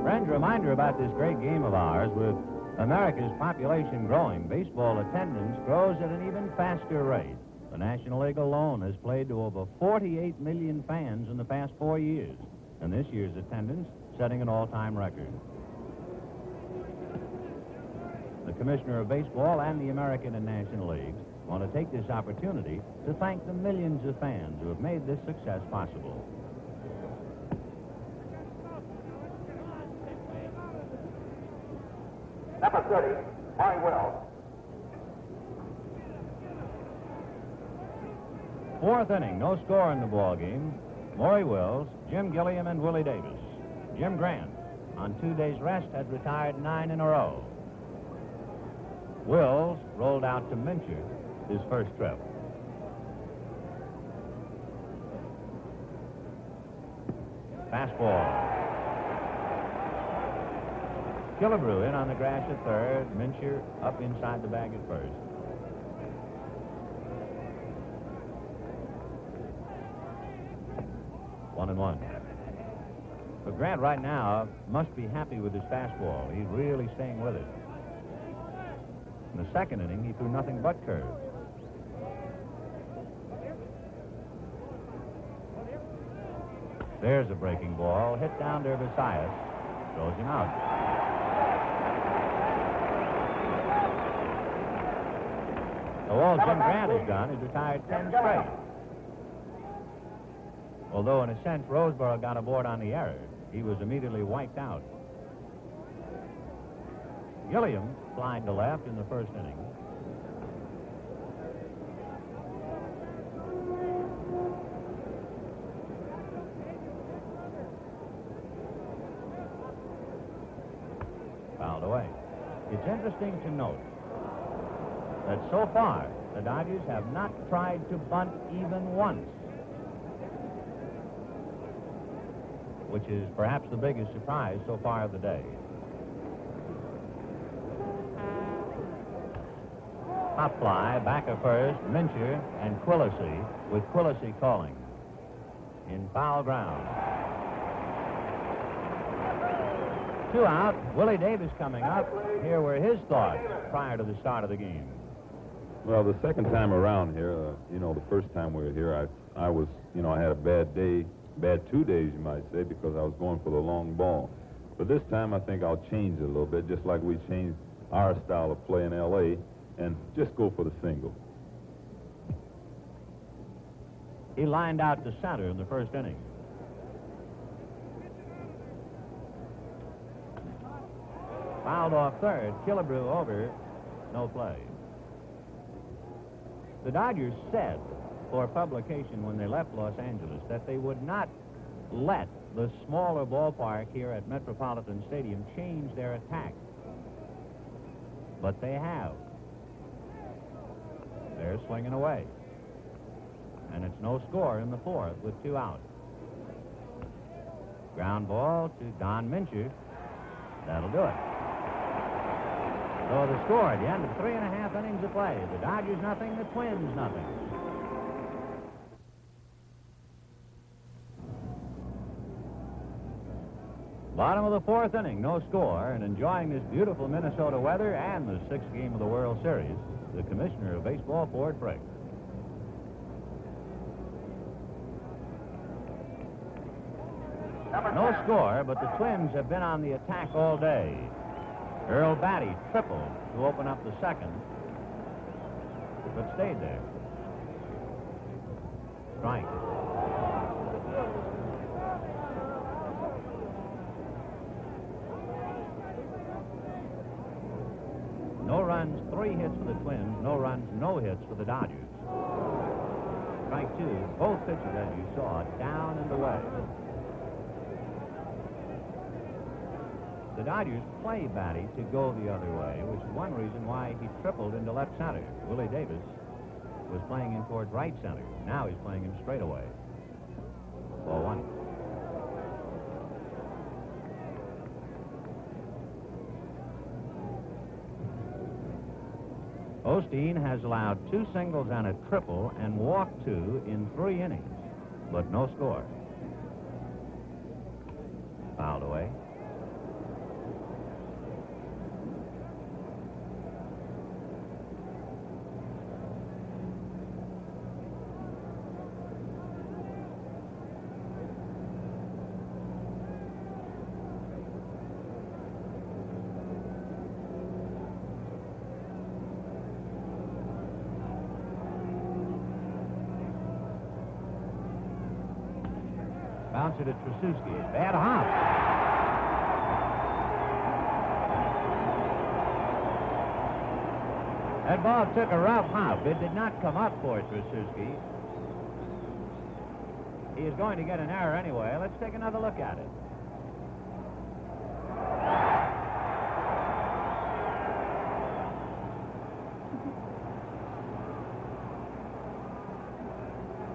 Friends, reminder about this great game of ours. With America's population growing, baseball attendance grows at an even faster rate. The National League alone has played to over 48 million fans in the past 4 years, and this year's attendance setting an all-time record. The Commissioner of Baseball and the American and National Leagues want to take this opportunity to thank the millions of fans who have made this success possible. Number 30, Maury Wills. Fourth inning, no score in the ball game. Maury Wills, Jim Gilliam, and Willie Davis. Jim Grant, on 2 days' rest, had retired 9 in a row. Wills rolled out to Mincher his first trip. Fastball. Killebrew in on the grass at third. Mincher up inside the bag at first. One and one. But Grant right now must be happy with his fastball. He's really staying with it. In the second inning, he threw nothing but curves. There's a breaking ball. Hit down to Versailles. Throws him out. So all Jim Grant has done is retired 10 straight. Although, in a sense, Roseboro got aboard on the error. He was immediately wiped out. Gilliam flying to left in the first inning. Fouled away. It's interesting to note that so far the Dodgers have not tried to bunt even once, which is perhaps the biggest surprise so far of the day. Hop fly, back of first, Mincher and Quillisi, with Quillisi calling in foul ground. 2 out. Willie Davis coming up. Here were his thoughts prior to the start of the game. Well, the second time around here, the first time we were here, I was, I had a bad day, bad 2 days, you might say, because I was going for the long ball. But this time, I think I'll change it a little bit, just like we changed our style of play in L.A., and just go for the single. He lined out to center in the first inning. Fouled off third. Killebrew over. No play. The Dodgers said for publication when they left Los Angeles that they would not let the smaller ballpark here at Metropolitan Stadium change their attack. But they have. They're swinging away. And it's no score in the fourth with 2 out. Ground ball to Don Mincher. That'll do it. So the score at the end of 3.5 innings of play. The Dodgers nothing, the Twins nothing. Bottom of the fourth inning, no score, and enjoying this beautiful Minnesota weather and the 6th game of the World Series, the commissioner of baseball, Ford Frick. No score, but the Twins have been on the attack all day. Earl Batty tripled to open up the second, but stayed there. Strike. No runs, 3 hits for the Twins. No runs, no hits for the Dodgers. Strike 2. Both pitches, as you saw, down and away. The Dodgers play Batty to go the other way, which is one reason why he tripled into left center. Willie Davis was playing him towards right center. Now he's playing him straight away. Ball 1. Osteen has allowed 2 singles and a triple and walked 2 in 3 innings, but no score. Fouled away. Bouncer to Trasuski. Bad hop. That ball took a rough hop. It did not come up for Trasuski. He is going to get an error anyway. Let's take another look at it.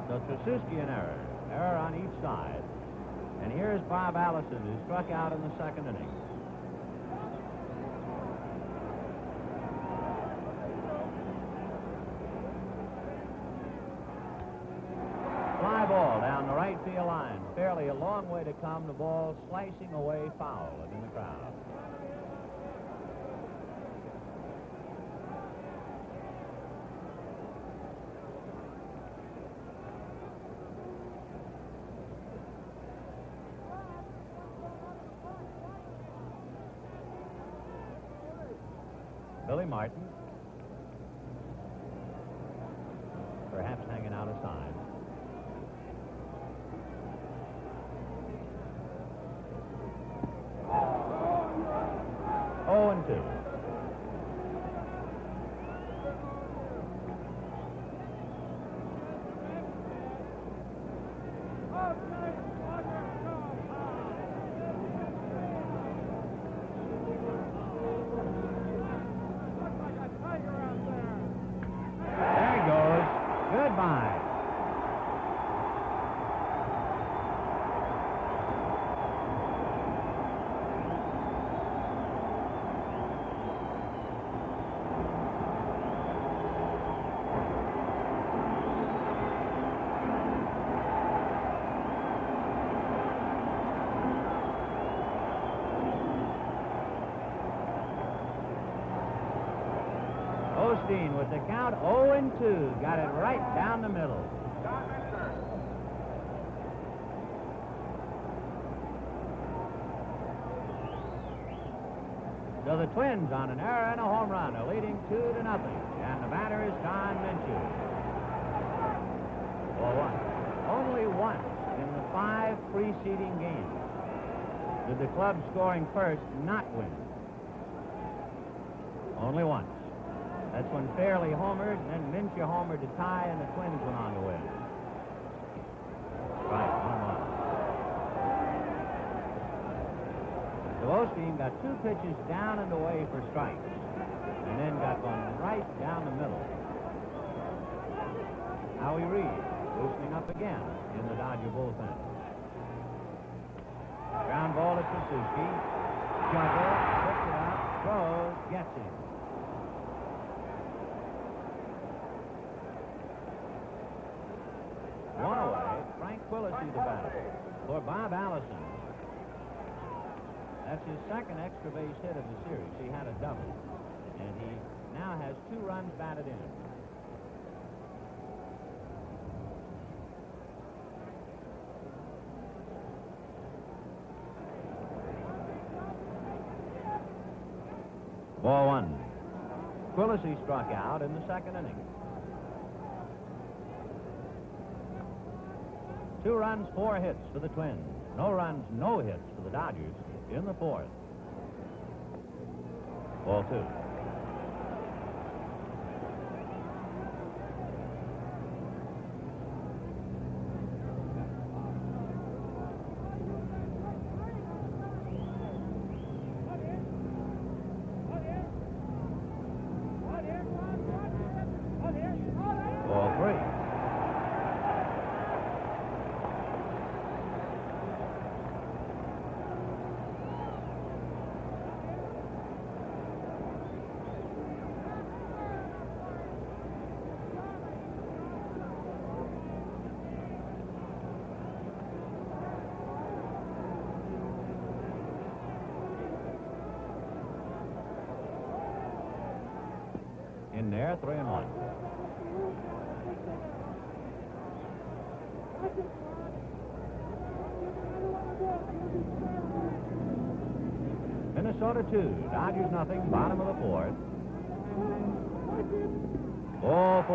So Trasuski an error. Error on each side. And here's Bob Allison, who struck out in the second inning. Fly ball down the right field line. Fairly a long way to come. The ball slicing away foul and in the crowd. Billy Martin, perhaps hanging out aside. Oh, and 2. Osteen with the count 0-2. Got it right down the middle. So the Twins on an error and a home run are leading 2-0. And the batter is Don Minshew. 4-1. Only once in the 5 preceding games did the club scoring first not win. Only once. That's when Fairley homered, and then Minshew homered to tie, and the Twins went on to win. Right, 1-1. So Osteen got 2 pitches down and away for strikes, and then got one right down the middle. Howie Reed loosening up again in the Dodger bullpen. Ground ball to Suzuki. Juggle, picks it up, throws, gets him. One away, Frank Quillisi the batter for Bob Allison. That's his second extra base hit of the series. He had a double, and he now has 2 runs batted in. Ball 1. Quillisi struck out in the second inning. 2 runs, 4 hits for the Twins. No runs, no hits for the Dodgers in the 4th. Ball 2. Ball 3. In there, 3-1. Minnesota 2, Dodgers nothing, bottom of the 4th. Ball 4.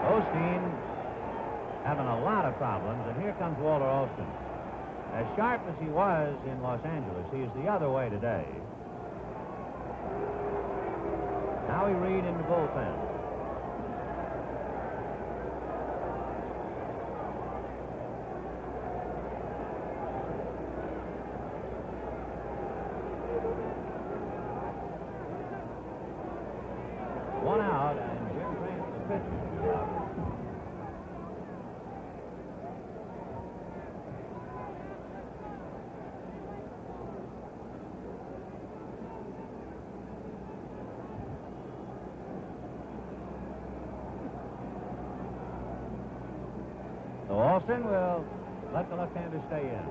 Osteen having a lot of problems, and here comes Walter Alston. As sharp as he was in Los Angeles, he is the other way today. Howie Reed in the bullpen. One out, and Jim Grant the pitcher. So Austin will let the left-hander stay in.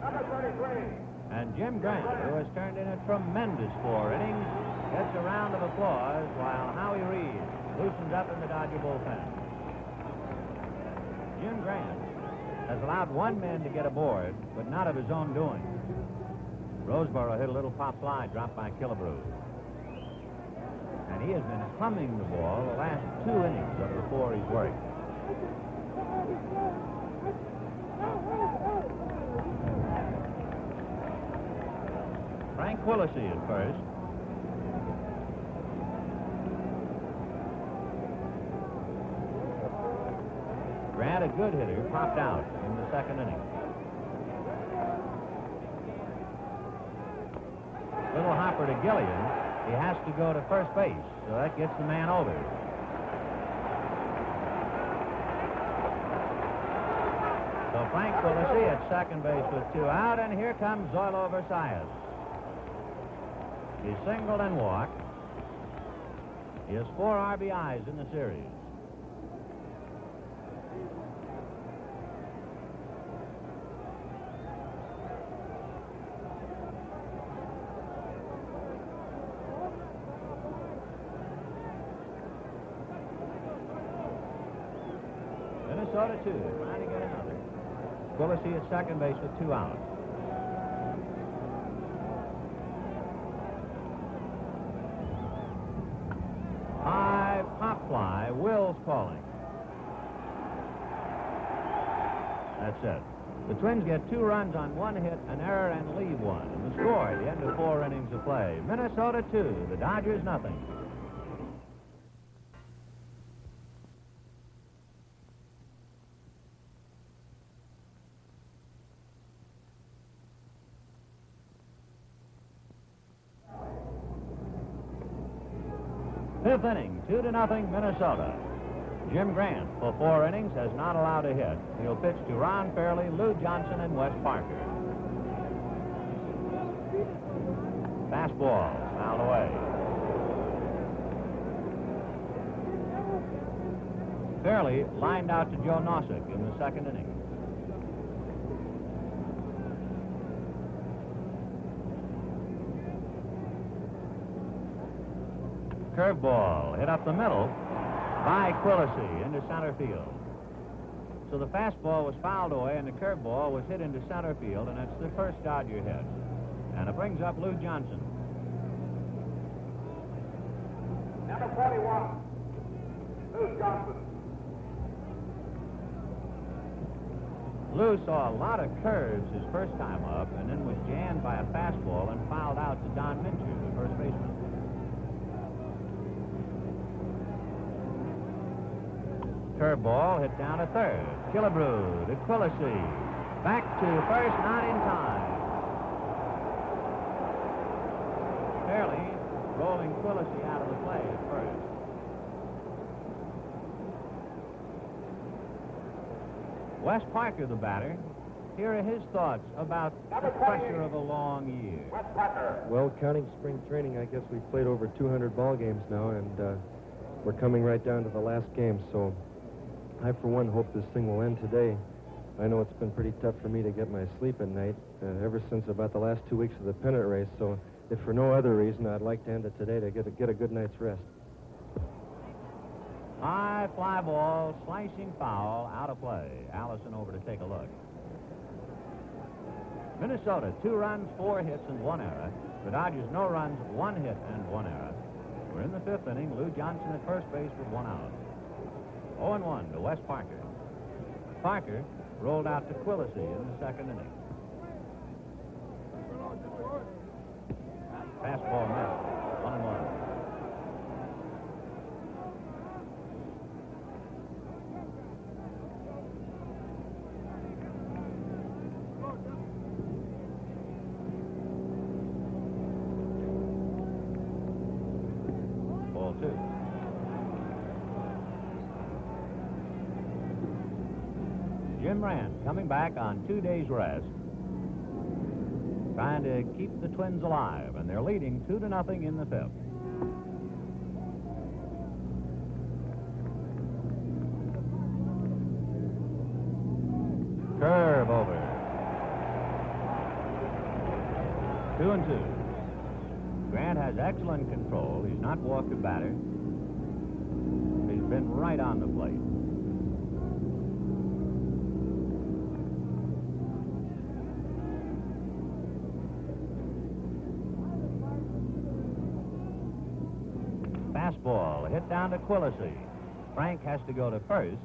Number 33. And Jim Grant, who has turned in a tremendous 4 innings, gets a round of applause while Howie Reed loosens up in the Dodger bullpen. Jim Grant has allowed 1 man to get aboard, but not of his own doing. Roseboro hit a little pop fly dropped by Killebrew. And he has been humming the ball the last 2 innings of the 4 he's worked. Frank Quillisi at first. Grant, a good hitter, popped out in the second inning. Little hopper to Gillian. He has to go to first base, so that gets the man over. So Frank Quillisi at second base with 2 out, and here comes Zoilo Versailles. He singled and walked. He has 4 RBIs in the series. Minnesota 2, trying to get another. Quillisi at second base with 2 out. High pop fly, Will's calling. That's it. The Twins get 2 runs on 1 hit, an error, and leave 1. And the score at the end of 4 innings of play. Minnesota 2, the Dodgers nothing. Fifth inning, 2-0 Minnesota. Jim Grant, for 4 innings, has not allowed a hit. He'll pitch to Ron Fairley, Lou Johnson, and Wes Parker. Fastball, fouled away. Fairley lined out to Joe Nossick in the 2nd inning. Curveball hit up the middle by Quillisi into center field. So the fastball was fouled away and the curveball was hit into center field, and it's the first Dodger hit. And it brings up Lou Johnson. Number 41, Lou Johnson. Lou saw a lot of curves his first time up and then was jammed by a fastball and fouled out to Don Mincher, the first baseman. Curveball hit down to third. Killebrew to Quillisi. Back to first, not in time. Fairley rolling Quillisi out of the play at first. Wes Parker, the batter. Here are his thoughts about the pressure of a long year. Wes Parker. Well, counting spring training, I guess we've played over 200 ball games now, and we're coming right down to the last game, so I, for one, hope this thing will end today. I know it's been pretty tough for me to get my sleep at night ever since about the last 2 weeks of the pennant race, so if for no other reason, I'd like to end it today to get a good night's rest. High fly ball, slicing foul, out of play. Allison over to take a look. Minnesota, 2 runs, 4 hits, and 1 error. The Dodgers, no runs, 1 hit, and 1 error. We're in the 5th inning. Lou Johnson at first base with 1 out. 0-1 to Wes Parker. Parker rolled out to Quillisi in the 2nd inning. Fastball missed. 1-1. Ball 2. Jim Rand coming back on 2 days' rest, trying to keep the Twins alive, and they're leading 2-0 in the 5th. Curve over. 2-2. Grant has excellent control. He's not walked a batter. He's been right on the plate. Fastball hit down to Quillisi. Frank has to go to first.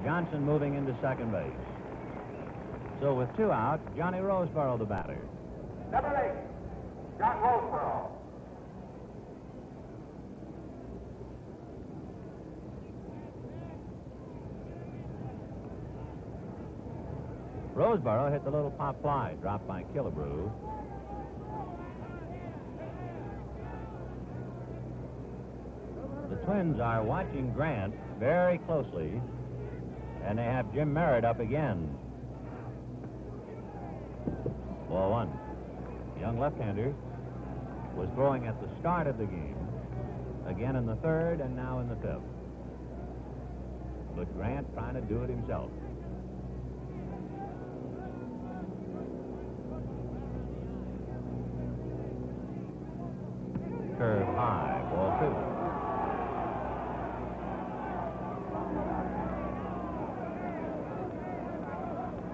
Johnson moving into second base. So with 2 out, Johnny Roseboro the batter. Number 8, John Roseboro. Roseboro hit the little pop fly, dropped by Killebrew. The Twins are watching Grant very closely, and they have Jim Merritt up again. Ball 1. The young left-hander was throwing at the start of the game, again in the 3rd and now in the 5th. but Grant trying to do it himself. Curve high, ball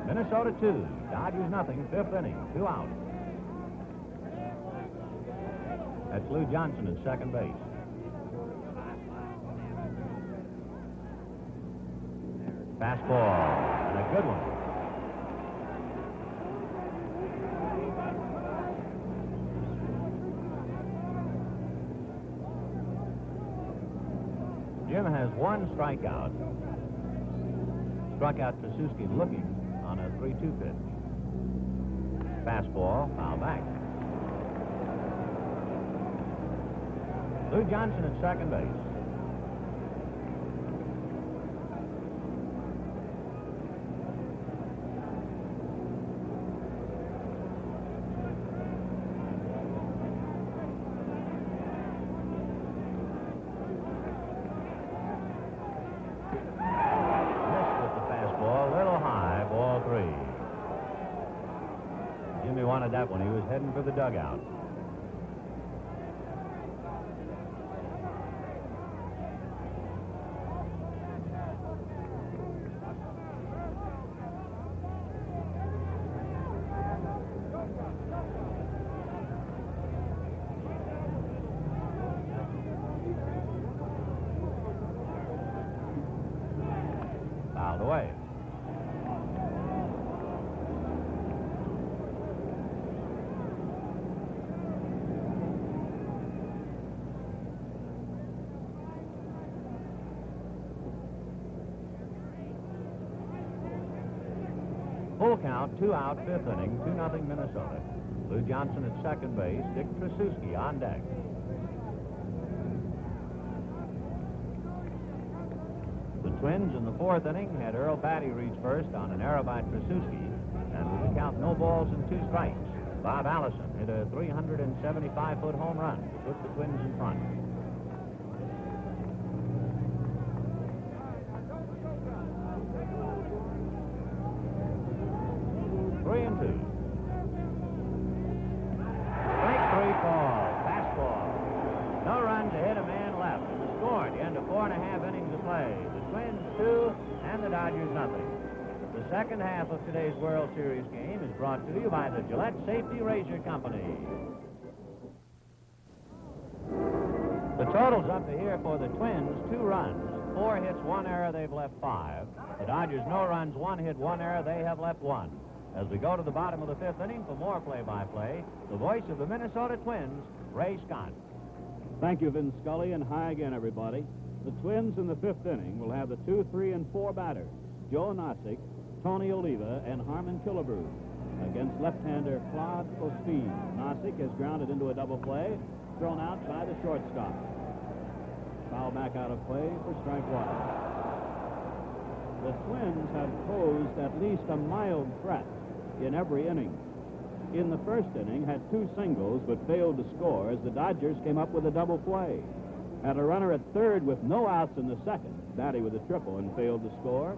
2. Minnesota 2, Dodgers nothing, 5th inning, 2 out. That's Lou Johnson at second base. Fastball, and a good one. Jim has 1 strikeout. Struck out Trasuski looking on a 3-2 pitch. Fastball, foul back. Lou Johnson at second base. Missed with the fastball, a little high, ball 3. Jimmy wanted that one. He was heading for the dugout. Fouled away. Full count, 2 out, 5th inning, 2-0 Minnesota. Lou Johnson at second base, Dick Trasuski on deck. The Twins in the 4th inning had Earl Batty reach first on an error by Trasuski, and with the count no balls and 2 strikes, Bob Allison hit a 375-foot home run to put the Twins in front. Three and 2. Strike 3 call. Fastball. No runs, a hit, a man left. And the score at the end of 4.5 innings of play. The Twins 2 and the Dodgers nothing. The second half of today's World Series game is brought to you by the Gillette Safety Razor Company. The total's up to here for the Twins, 2 runs, 4 hits, 1 error, they've left 5. The Dodgers, no runs, 1 hit, 1 error, they have left 1. As we go to the bottom of the 5th inning for more play-by-play, the voice of the Minnesota Twins, Ray Scott. Thank you, Vin Scully, and hi again, everybody. The Twins in the 5th inning will have the 2, 3, and 4 batters, Joe Nosick, Tony Oliva, and Harmon Killebrew. Against left-hander Claude Osteen, Nosick is grounded into a double play, thrown out by the shortstop. Foul back out of play for strike 1. The Twins have posed at least a mild threat in every inning. In the 1st inning, had 2 singles but failed to score as the Dodgers came up with a double play. Had a runner at 3rd with no outs in the 2nd, Batty with a triple and failed to score.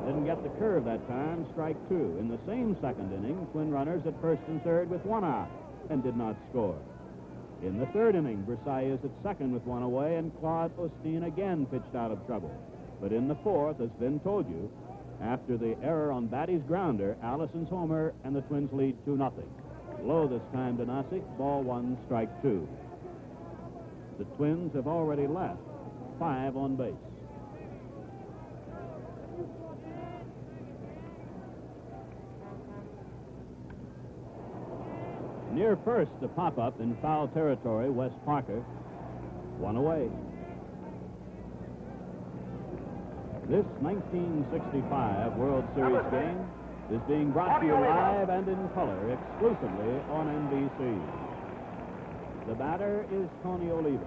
Didn't get the curve that time, strike 2. In the same 2nd inning, Twin runners at 1st and 3rd with 1 out and did not score. In the 3rd inning, Versailles is at 2nd with 1 away, and Claude Osteen again pitched out of trouble. But in the 4th, as Vin told you, after the error on Batty's grounder, Allison's homer, and the Twins lead 2-0. Low this time to Nosick, ball 1, strike 2. The Twins have already left 5 on base. Near first, the pop-up in foul territory, Wes Parker. 1 away. This 1965 World Series game is being brought to you live and in color exclusively on NBC. The batter is Tony Oliva.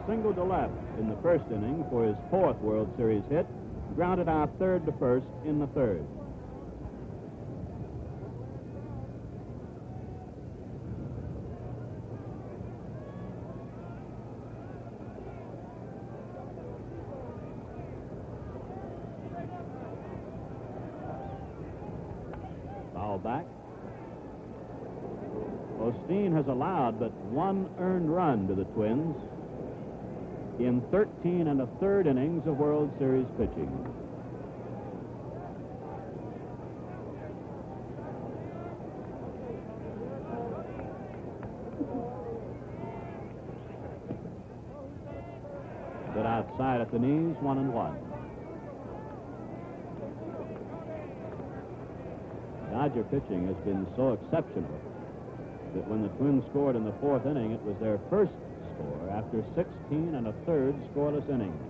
Single to left in the 1st inning for his 4th World Series hit, grounded out 3rd to 1st in the 3rd. back. Osteen has allowed but one earned run to the Twins in 13 1/3 innings of World Series pitching. But outside at the knees, 1-1. Dodger pitching has been so exceptional that when the Twins scored in the 4th inning, it was their first score after 16 1/3 scoreless innings.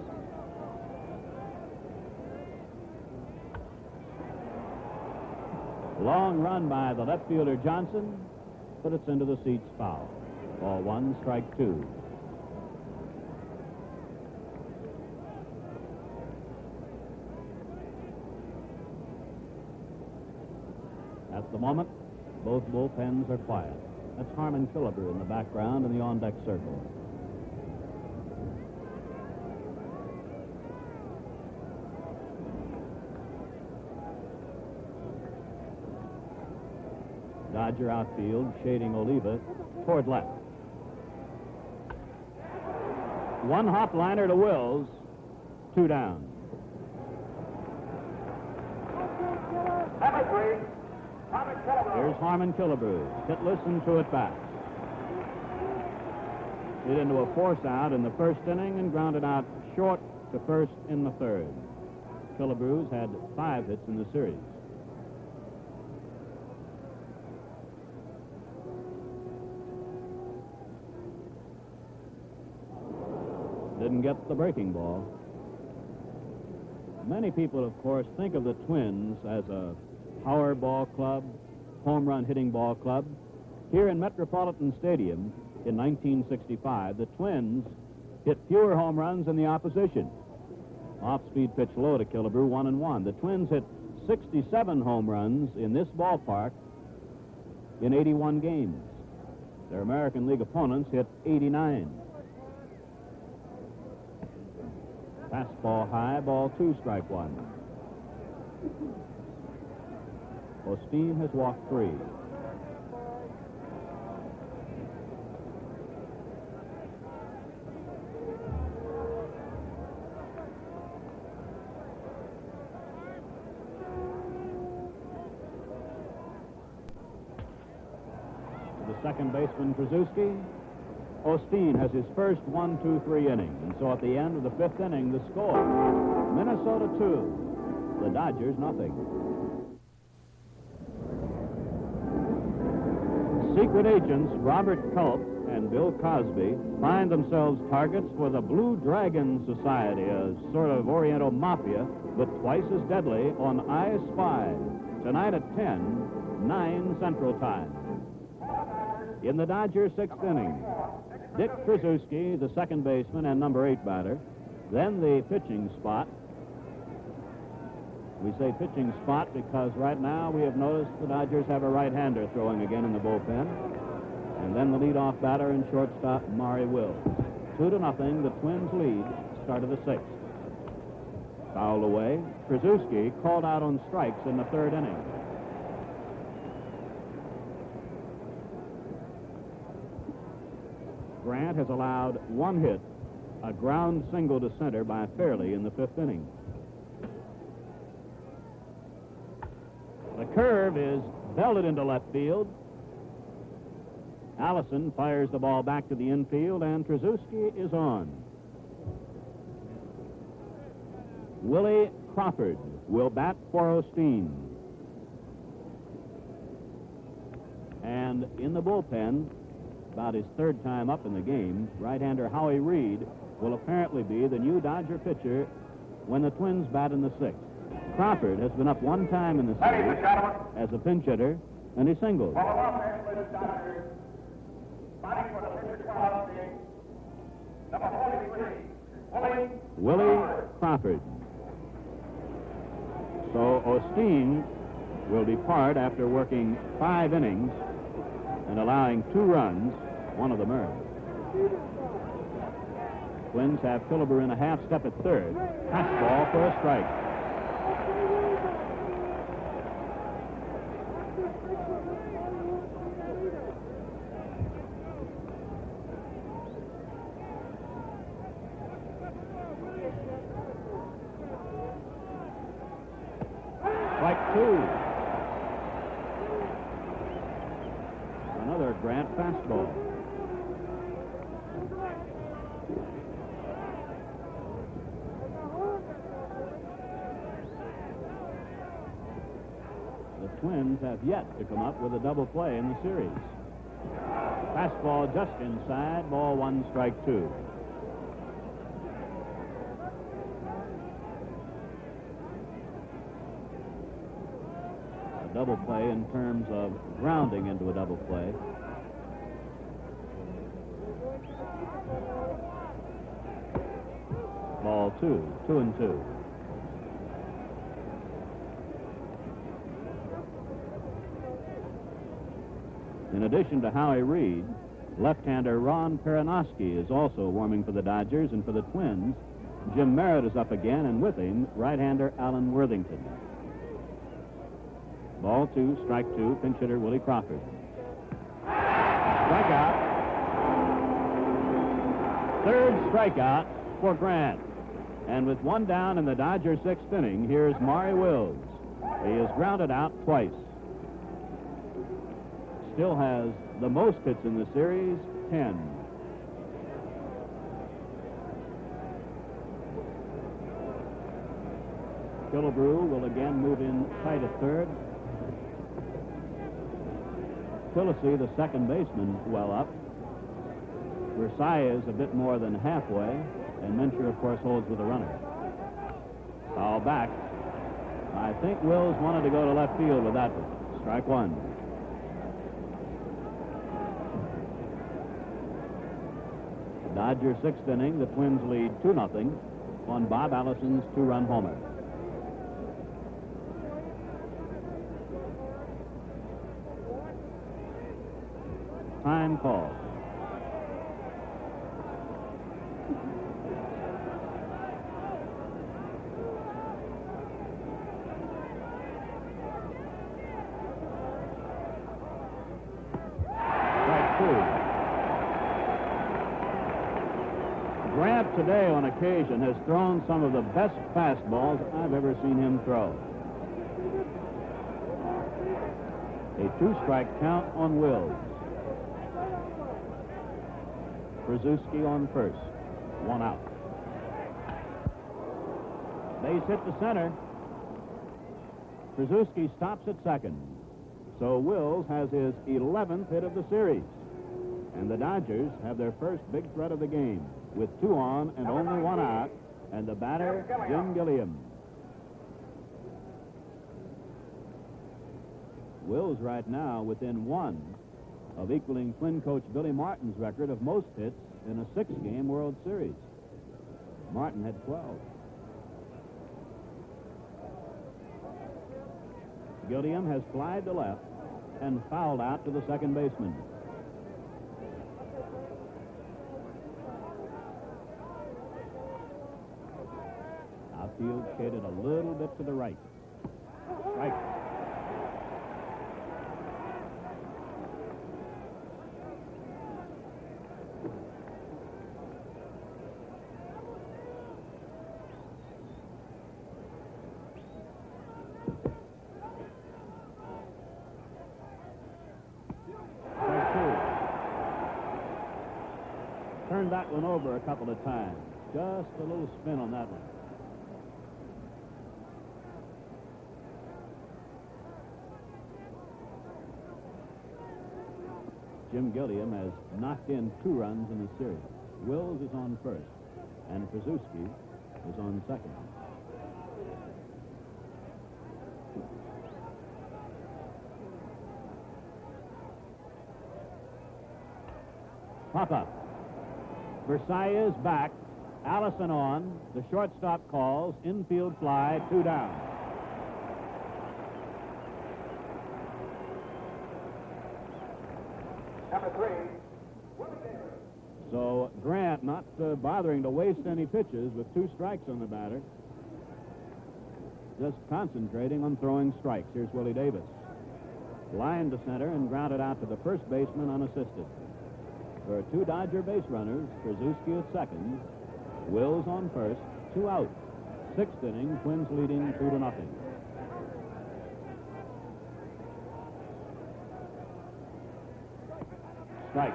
Long run by the left fielder Johnson, but it's into the seats foul. Ball 1, strike 2. At the moment, both bullpens are quiet. That's Harmon Killebrew in the background in the on-deck circle. Dodger outfield shading Oliva toward left. One hop liner to Wills, 2 down. Here's Harmon Killebrew, hitless and 2 at bats. Hit into a force out in the 1st inning and grounded out short to 1st in the 3rd. Killebrew's had 5 hits in the series. Didn't get the breaking ball. Many people, of course, think of the Twins as a power ball club, home run hitting ball club. Here in Metropolitan Stadium in 1965, the Twins hit fewer home runs than the opposition. Off-speed pitch low to Killebrew, 1-1. The Twins hit 67 home runs in this ballpark in 81 games. Their American League opponents hit 89. Fastball high, ball 2, strike 1. Osteen has walked 3. The second baseman, Krasuski. Osteen has his first 1-2-3 inning, and so at the end of the 5th inning, the score, Minnesota 2, the Dodgers nothing. Secret agents Robert Culp and Bill Cosby find themselves targets for the Blue Dragon Society, a sort of Oriental mafia, but twice as deadly, on I Spy, tonight at 10, 9 Central Time. In the Dodgers' 6th inning, Dick Krasuski, the second baseman and number 8 batter. Then the pitching spot. We say pitching spot because right now we have noticed the Dodgers have a right-hander throwing again in the bullpen. And then the leadoff batter and shortstop, Maury Wills. 2-0, the Twins lead, start of the 6th. Fouled away. Krasuski called out on strikes in the 3rd inning. Grant has allowed 1 hit, a ground single to center by Fairley in the 5th inning. The curve is belted into left field. Allison fires the ball back to the infield, and Krasuski is on. Willie Crawford will bat for Osteen. And in the bullpen, about his 3rd time up in the game, right-hander Howie Reed will apparently be the new Dodger pitcher when the Twins bat in the 6th. Crawford has been up 1 time in the series as a pinch hitter, and he singled. Willie Crawford. So Osteen will depart after working 5 innings and allowing 2 runs, 1 of them earned. Twins have Killebrew in a half step at 3rd. Fastball for a strike. 2. Another Grant fastball. The Twins have yet to come up with a double play in the series. Fastball just inside, ball 1, strike 2. A double play in terms of grounding into a double play. Ball 2, 2-2. In addition to Howie Reed, left-hander Ron Peranowski is also warming for the Dodgers, and for the Twins, Jim Merritt is up again, and with him, right-hander Alan Worthington. Ball 2, strike 2, pinch hitter Willie Crawford. Strikeout. Third strikeout for Grant. And with one down in the Dodgers' 6th inning, here's Maury Wills. He is grounded out twice. Still has the most hits in the series, 10. Killebrew will again move in tight at third. Quillisi, the second baseman, well up. Versailles is a bit more than halfway, and Mincher, of course, holds with a runner. Foul back. I think Wills wanted to go to left field with that one. Strike 1. Dodgers' 6th inning, the Twins lead 2-0 on Bob Allison's 2-run homer. Time call. Strike 2. Grant today on occasion has thrown some of the best fastballs I've ever seen him throw. A 2-strike count on Wills. Krasuski on first. 1 out. Base hit to center. Krasuski stops at second. So Wills has his 11th hit of the series. And the Dodgers have their first big threat of the game, with 2 on and only 1 out, and the batter, Jim Gilliam. Wills right now within 1 of equaling Twin coach Billy Martin's record of most hits in a 6-game World Series. Martin had 12. Gilliam has flied to left and fouled out to the second baseman. Outfield shaded a little bit to the right. Strike. Turned that one over a couple of times. Just a little spin on that one. Jim Gilliam has knocked in 2 runs in the series. Wills is on first, and Krasuski is on second. Pop up. Versailles is back. Allison on. The shortstop calls. Infield fly. 2 down. Number 3. So Grant not bothering to waste any pitches with 2 strikes on the batter. Just concentrating on throwing strikes. Here's Willie Davis. Line to center and grounded out to the first baseman unassisted. There are 2 Dodger base runners, Krasuski at second, Wills on first, 2 out. 6th inning, Twins leading 2-0. Strike.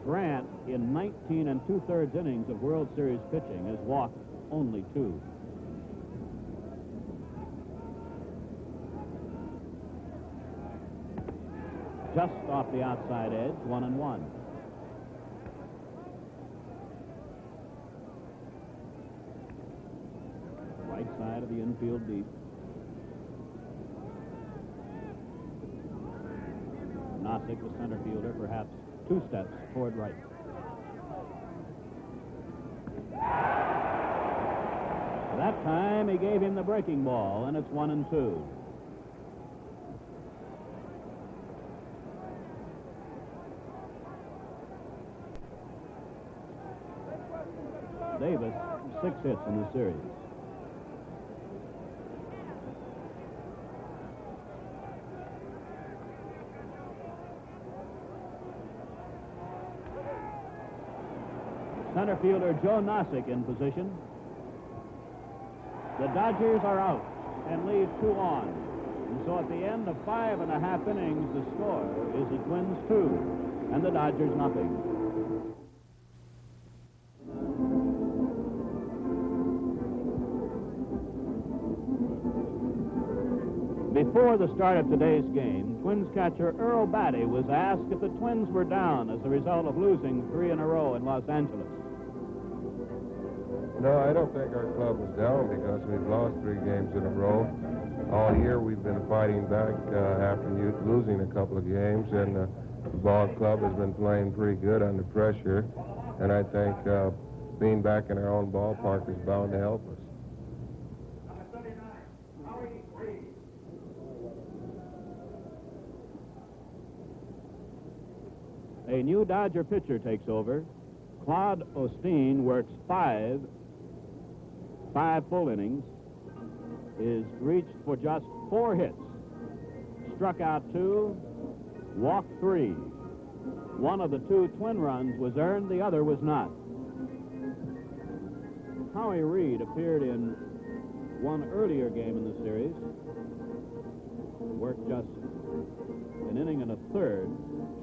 Grant, in 19 2/3 innings of World Series pitching, has walked only 2. Just off the outside edge, 1-1. Right side of the infield deep. Nosick, the center fielder, perhaps 2 steps toward right. That time he gave him the breaking ball, and it's 1-2. Davis, 6 hits in the series. Center fielder Joe Nosick in position. The Dodgers are out and leave 2 on. And so at the end of 5.5 innings, the score is the Twins 2 and the Dodgers nothing. Before the start of today's game, Twins catcher Earl Batty was asked if the Twins were down as a result of losing 3 in a row in Los Angeles. No, I don't think our club was down because we've lost 3 games in a row. All year we've been fighting back after losing a couple of games, and the ball club has been playing pretty good under pressure. And I think being back in our own ballpark is bound to help us. A new Dodger pitcher takes over. Claude Osteen works 5 full innings, is reached for just 4 hits, struck out 2, walked 3. One of the 2 Twin runs was earned, the other was not. Howie Reed appeared in one earlier game in the series, worked just an inning and a third,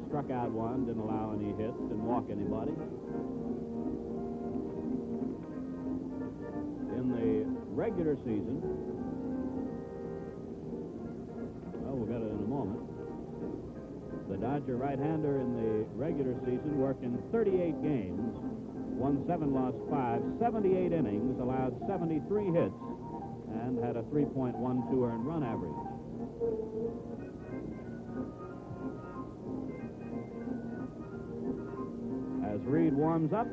struck out 1, didn't allow any hits, didn't walk anybody. In the regular season, well, we'll get it in a moment. The Dodger right-hander in the regular season worked in 38 games, won 7, lost 5, 78 innings, allowed 73 hits, and had a 3.12 earned run average. As Reed warms up,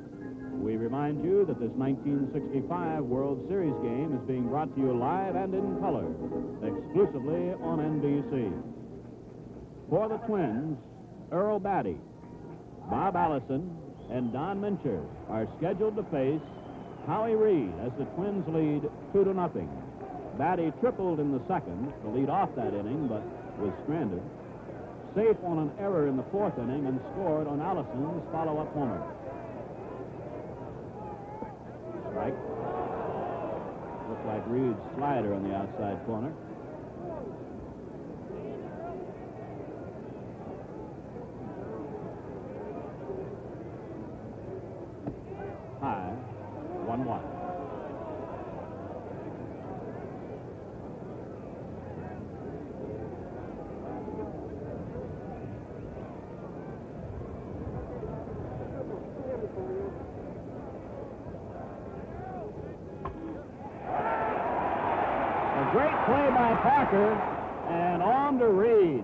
we remind you that this 1965 World Series game is being brought to you live and in color, exclusively on NBC. For the Twins, Earl Batty, Bob Allison, and Don Mincher are scheduled to face Howie Reed as the Twins lead 2-0. Batty tripled in the second to lead off that inning, but was stranded. Safe on an error in the 4th inning and scored on Allison's follow-up homer. Strike. Looks like Reed's slider on the outside corner. High, 1-1. Great play by Parker, and on to Reed.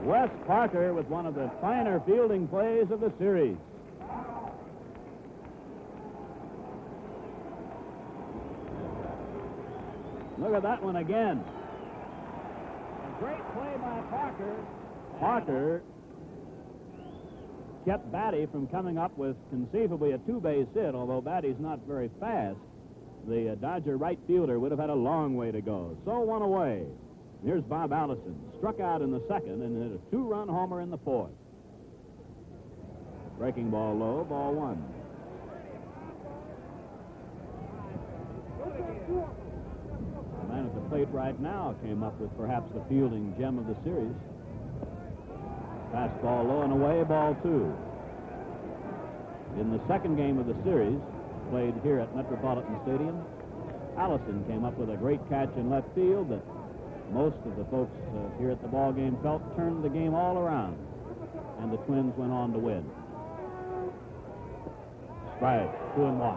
Wes Parker with one of the finer fielding plays of the series. Look at that one again. A great play by Parker. Parker kept Batty from coming up with conceivably a 2-base hit, although Batty's not very fast. The Dodger right fielder would have had a long way to go. So 1 away. Here's Bob Allison. Struck out in the second and hit a 2-run homer in the 4th. Breaking ball low, ball one. The man at the plate right now came up with perhaps the fielding gem of the series. Fastball low and away, ball two. In the second game of the series, played here at Metropolitan Stadium, Allison came up with a great catch in left field that most of the folks here at the ball game felt turned the game all around, and the Twins went on to win. Strike, 2-1.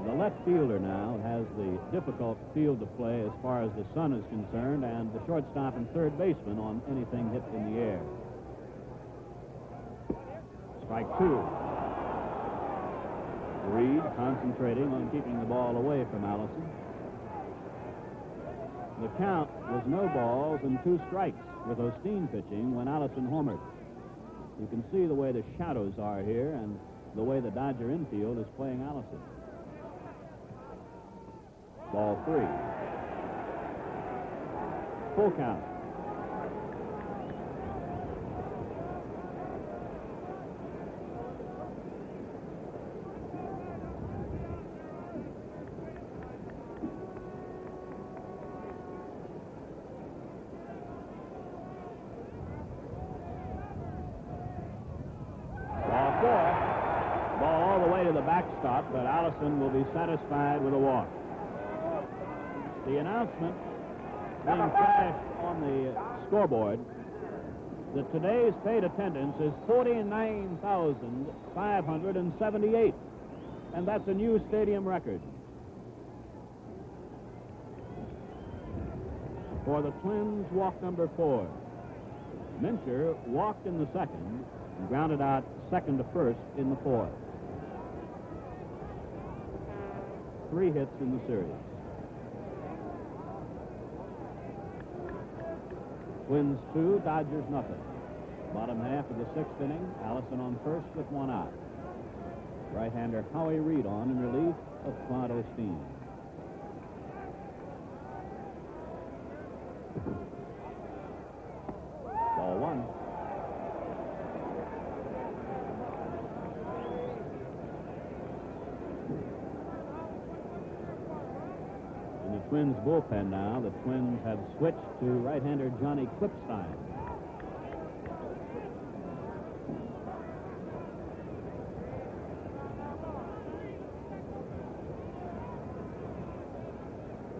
The left fielder now has the difficult field to play as far as the sun is concerned, and the shortstop and third baseman on anything hit in the air. Strike two. Reed concentrating on keeping the ball away from Allison. The count was no balls and 2 strikes with Osteen pitching when Allison homered. You can see the way the shadows are here and the way the Dodger infield is playing Allison. Ball 3. Full count. Backstop, but Allison will be satisfied with a walk. The announcement being flashed on the scoreboard that today's paid attendance is 49,578, and that's a new stadium record. For the Twins, walk number 4. Mincher walked in the second and grounded out second to first in the fourth. 3 hits in the series. Twins 2, Dodgers nothing. Bottom half of the 6th inning, Allison on first with 1 out. Right-hander Howie Reed on in relief of Claude Osteen. Ball 1. Twins bullpen now. The Twins have switched to right-hander Johnny Clipstein.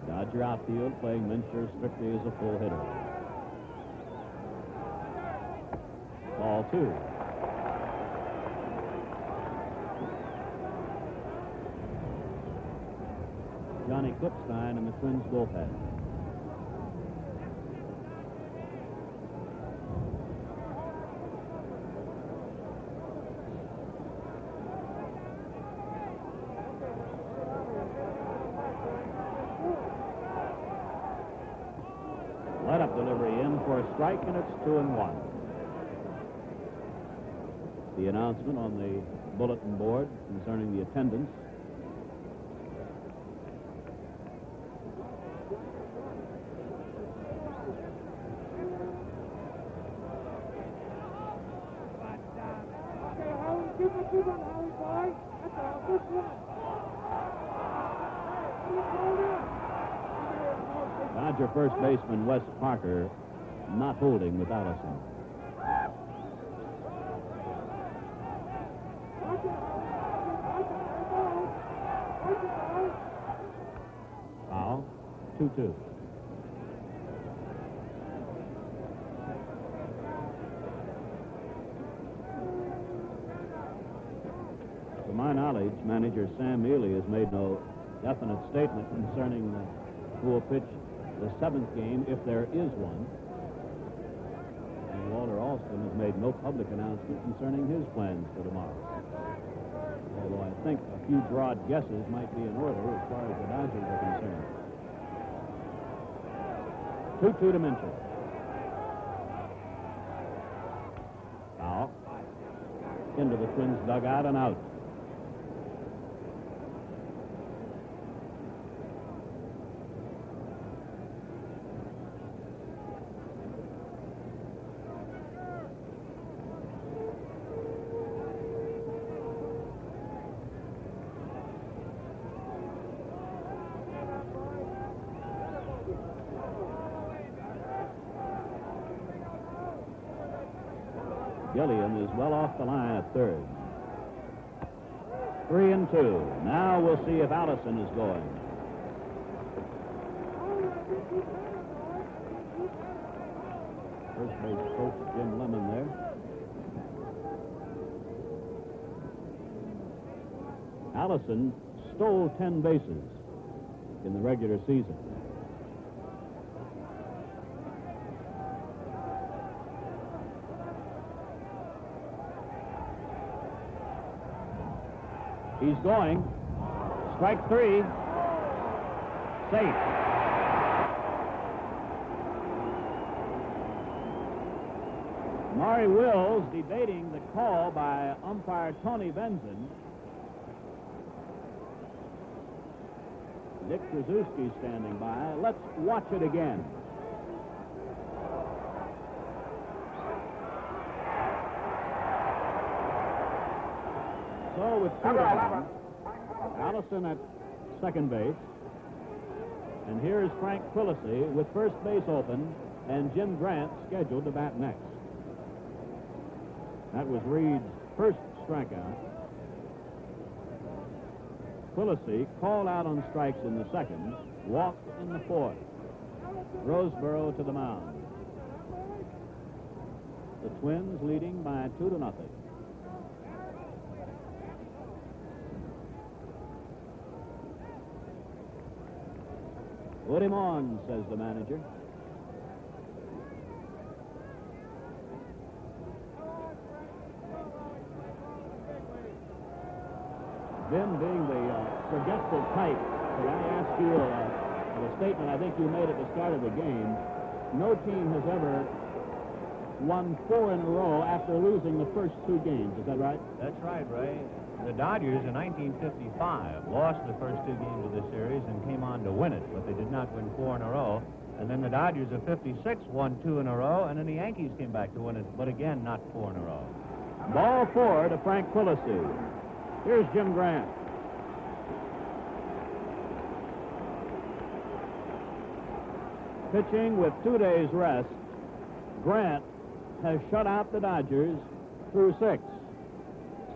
Dodger outfield playing Mincher strictly as a full hitter. Ball 2. Johnny Clipstein in the Twins bullpen. Let-up delivery in for a strike, and it's 2-1. The announcement on the bulletin board concerning the attendance. Dodger first baseman Wes Parker not holding with Allison. Foul, 2-2. To my knowledge, manager Sam Mealy has made no definite statement concerning who will pitch the 7th game, if there is one. And Walter Alston has made no public announcement concerning his plans for tomorrow. Although I think a few broad guesses might be in order as far as the Dodgers are concerned. 2-2 to Mincher. Foul. Into the Twins dugout and out. Gillian is well off the line at third. 3-2. Now we'll see if Allison is going. First base coach Jim Lemon there. Allison stole 10 bases in the regular season. He's going. Strike 3. Safe. Maury Wills debating the call by umpire Tony Benson. Dick Krasuski standing by. Let's watch it again. So with 2 down, Allison at second base. And here's Frank Quillisi with first base open and Jim Grant scheduled to bat next. That was Reed's first strikeout. Quillisi called out on strikes in the second, walked in the fourth. Roseboro to the mound. The Twins leading by 2-0. Put him on, says the manager. Ben, being the forgetful type, could I ask you a statement I think you made at the start of the game? No team has ever won 4 in a row after losing the first 2 games. Is that right? That's right, Ray. The Dodgers in 1955 lost the first 2 games of the series and came on to win it, but they did not win 4 in a row. And then the Dodgers of 56 won 2 in a row, and then the Yankees came back to win it, but again, not 4 in a row. Ball 4 to Frank Quillisi. Here's Jim Grant. Pitching with 2 days rest, Grant has shut out the Dodgers through 6.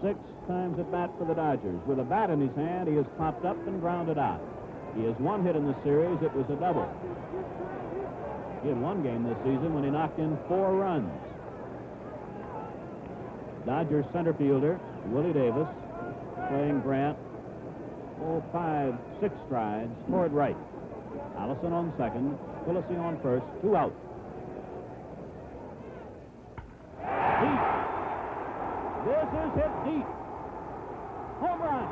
6 times at bat for the Dodgers. With a bat in his hand, he has popped up and grounded out. He has 1 hit in the series. It was a double. He had 1 game this season when he knocked in 4 runs. Dodgers center fielder Willie Davis playing Grant 5-6 strides toward right. Allison on second, Quillisi on first, 2 out. Deep. This is hit deep. Home run.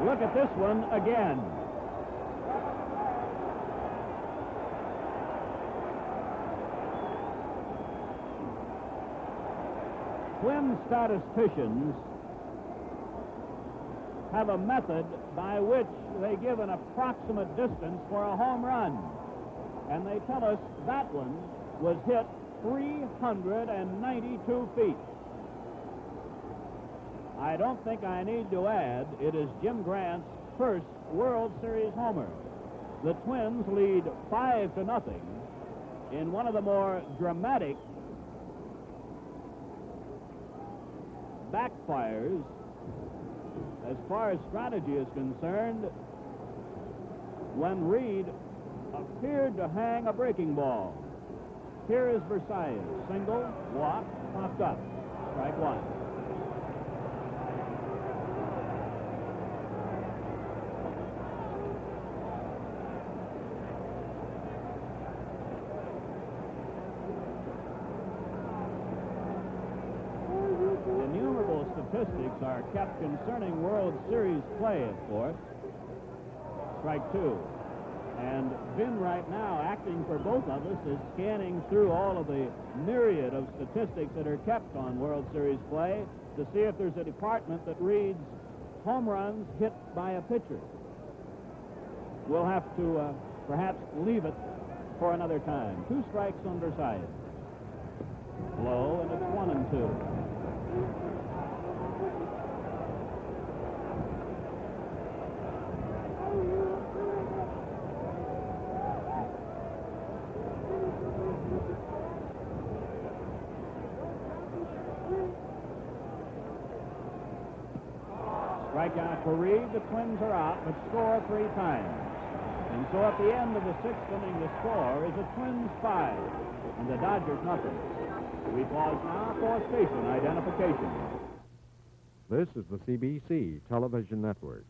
Look at this one again. Twin statisticians have a method by which they give an approximate distance for a home run. And they tell us that one was hit 392 feet. I don't think I need to add, it is Jim Grant's first World Series homer. The Twins lead 5-0 in one of the more dramatic backfires as far as strategy is concerned when Reed appeared to hang a breaking ball. Here is Versailles, single, walk, popped up, strike 1. Statistics are kept concerning World Series play, of course. Strike 2. And Vin right now, acting for both of us, is scanning through all of the myriad of statistics that are kept on World Series play to see if there's a department that reads home runs hit by a pitcher. We'll have to perhaps leave it for another time. 2 strikes on Versailles. Low, and it's 1-2. Strikeout for Reed. The Twins are out, but score 3 times. And so at the end of the 6th inning, the score is the Twins 5 and the Dodgers nothing. We pause now for station identification. This is the CBC Television Network.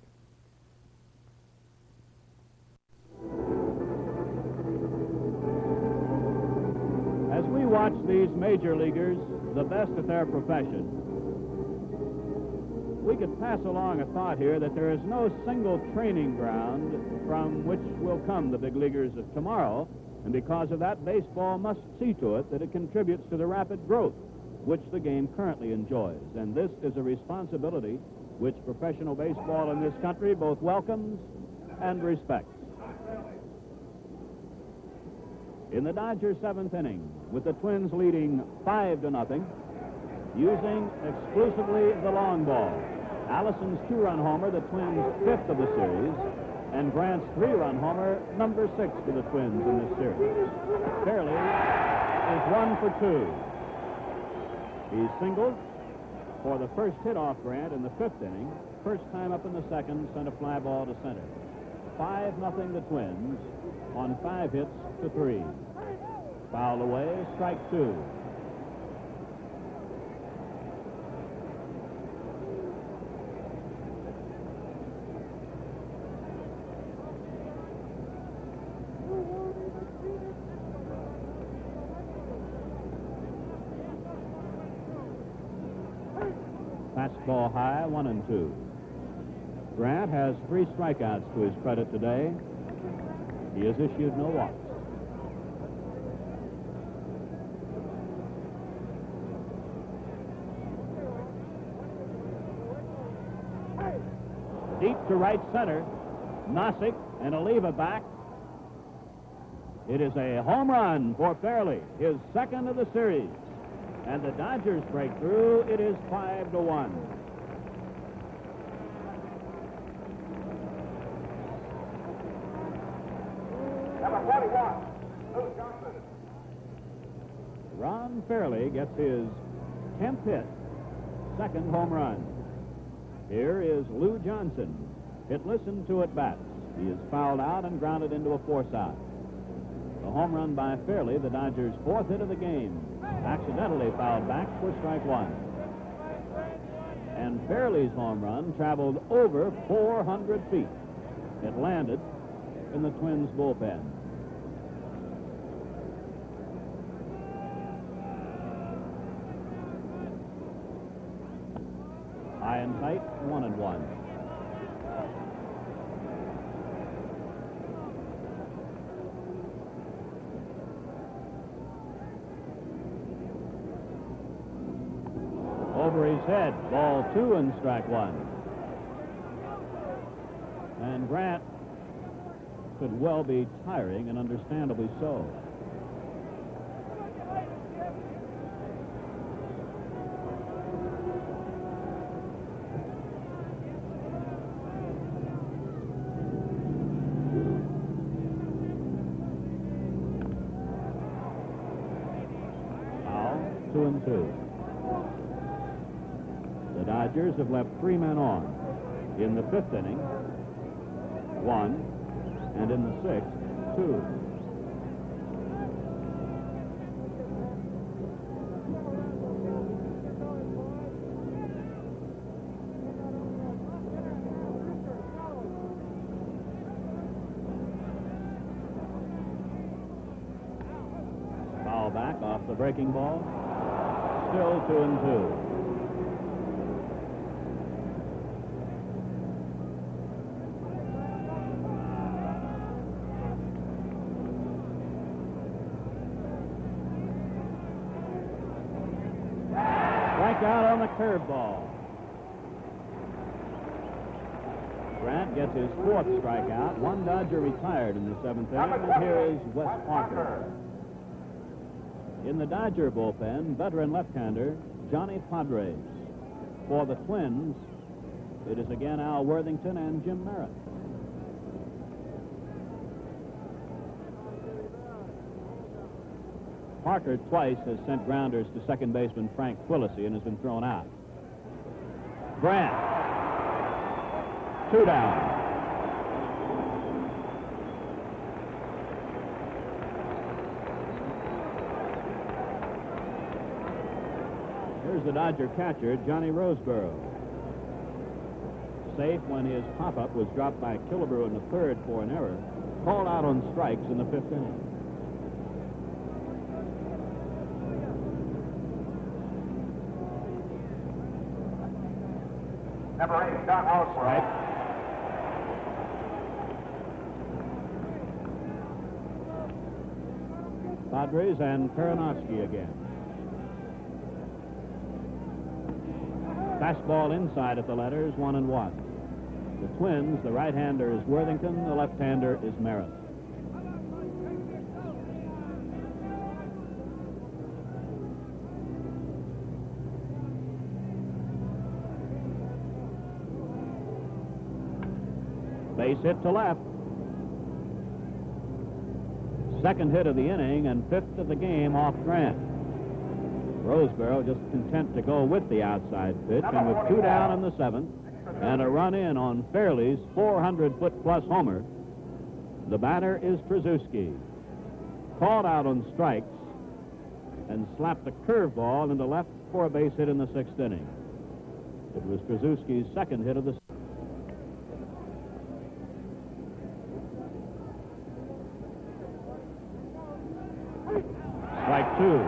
As we watch these major leaguers, the best at their profession, we could pass along a thought here that there is no single training ground from which will come the big leaguers of tomorrow, and because of that, baseball must see to it that it contributes to the rapid growth which the game currently enjoys. And this is a responsibility which professional baseball in this country both welcomes and respects. In the Dodgers' 7th inning, with the Twins leading 5-0, using exclusively the long ball, Allison's 2-run homer, the Twins' 5th of the series, and Grant's 3-run homer, number 6 to the Twins in this series. Fairley is 1 for 2. He singled for the first hit off Grant in the 5th inning. First time up in the 2nd, sent a fly ball to center. 5-0 the Twins on 5 hits to 3. Fouled away, strike 2. Fastball high, 1-2. Grant has 3 strikeouts to his credit today. He has issued no walks. Deep to right center. Nossick and Oliva back. It is a home run for Fairley, his 2nd of the series. And the Dodgers break through. It is 5-1. Number 41, Lou Johnson. Ron Fairley gets his 10th hit, 2nd home run. Here is Lou Johnson, hitless and 2 at bats. He is fouled out and grounded into a force out. The home run by Fairley, the Dodgers' 4th hit of the game, accidentally fouled back for strike 1. And Fairley's home run traveled over 400 feet. It landed in the Twins' bullpen. High and tight, 1-1. Over his head, ball 2 and strike 1. And Grant could well be tiring, and understandably so. Foul, 2-2. The Dodgers have left 3 men on. In the 5th inning, 1, and in the 6th, 2. Foul back off the breaking ball. Still 2-2. Strikeout on the curveball. Grant gets his fourth strikeout. One Dodger retired in the seventh inning, and here is Wes Parker. In the Dodger bullpen, veteran left-hander Johnny Padres. For the Twins, it is again Al Worthington and Jim Merritt. Parker twice has sent grounders to second baseman Frank Quillisi and has been thrown out. Grant. 2 down. Here's the Dodger catcher, Johnny Roseboro. Safe when his pop-up was dropped by Killebrew in the third for an error. Called out on strikes in the fifth inning. Number 8, Don Roseboro. Right. Padres and Karanowski again. Fastball inside at the letters, 1-1. The Twins, the right-hander is Worthington, the left-hander is Merritt. Base hit to left. Second hit of the inning and fifth of the game off Grant. Roseboro just content to go with the outside pitch, and with 2 down in the seventh and a run in on Fairley's 400-foot-plus homer, the batter is Trzaskowski. Called out on strikes and slapped a curveball into left for a base hit in the sixth inning. It was Trzaskowski's second hit of the strike 2.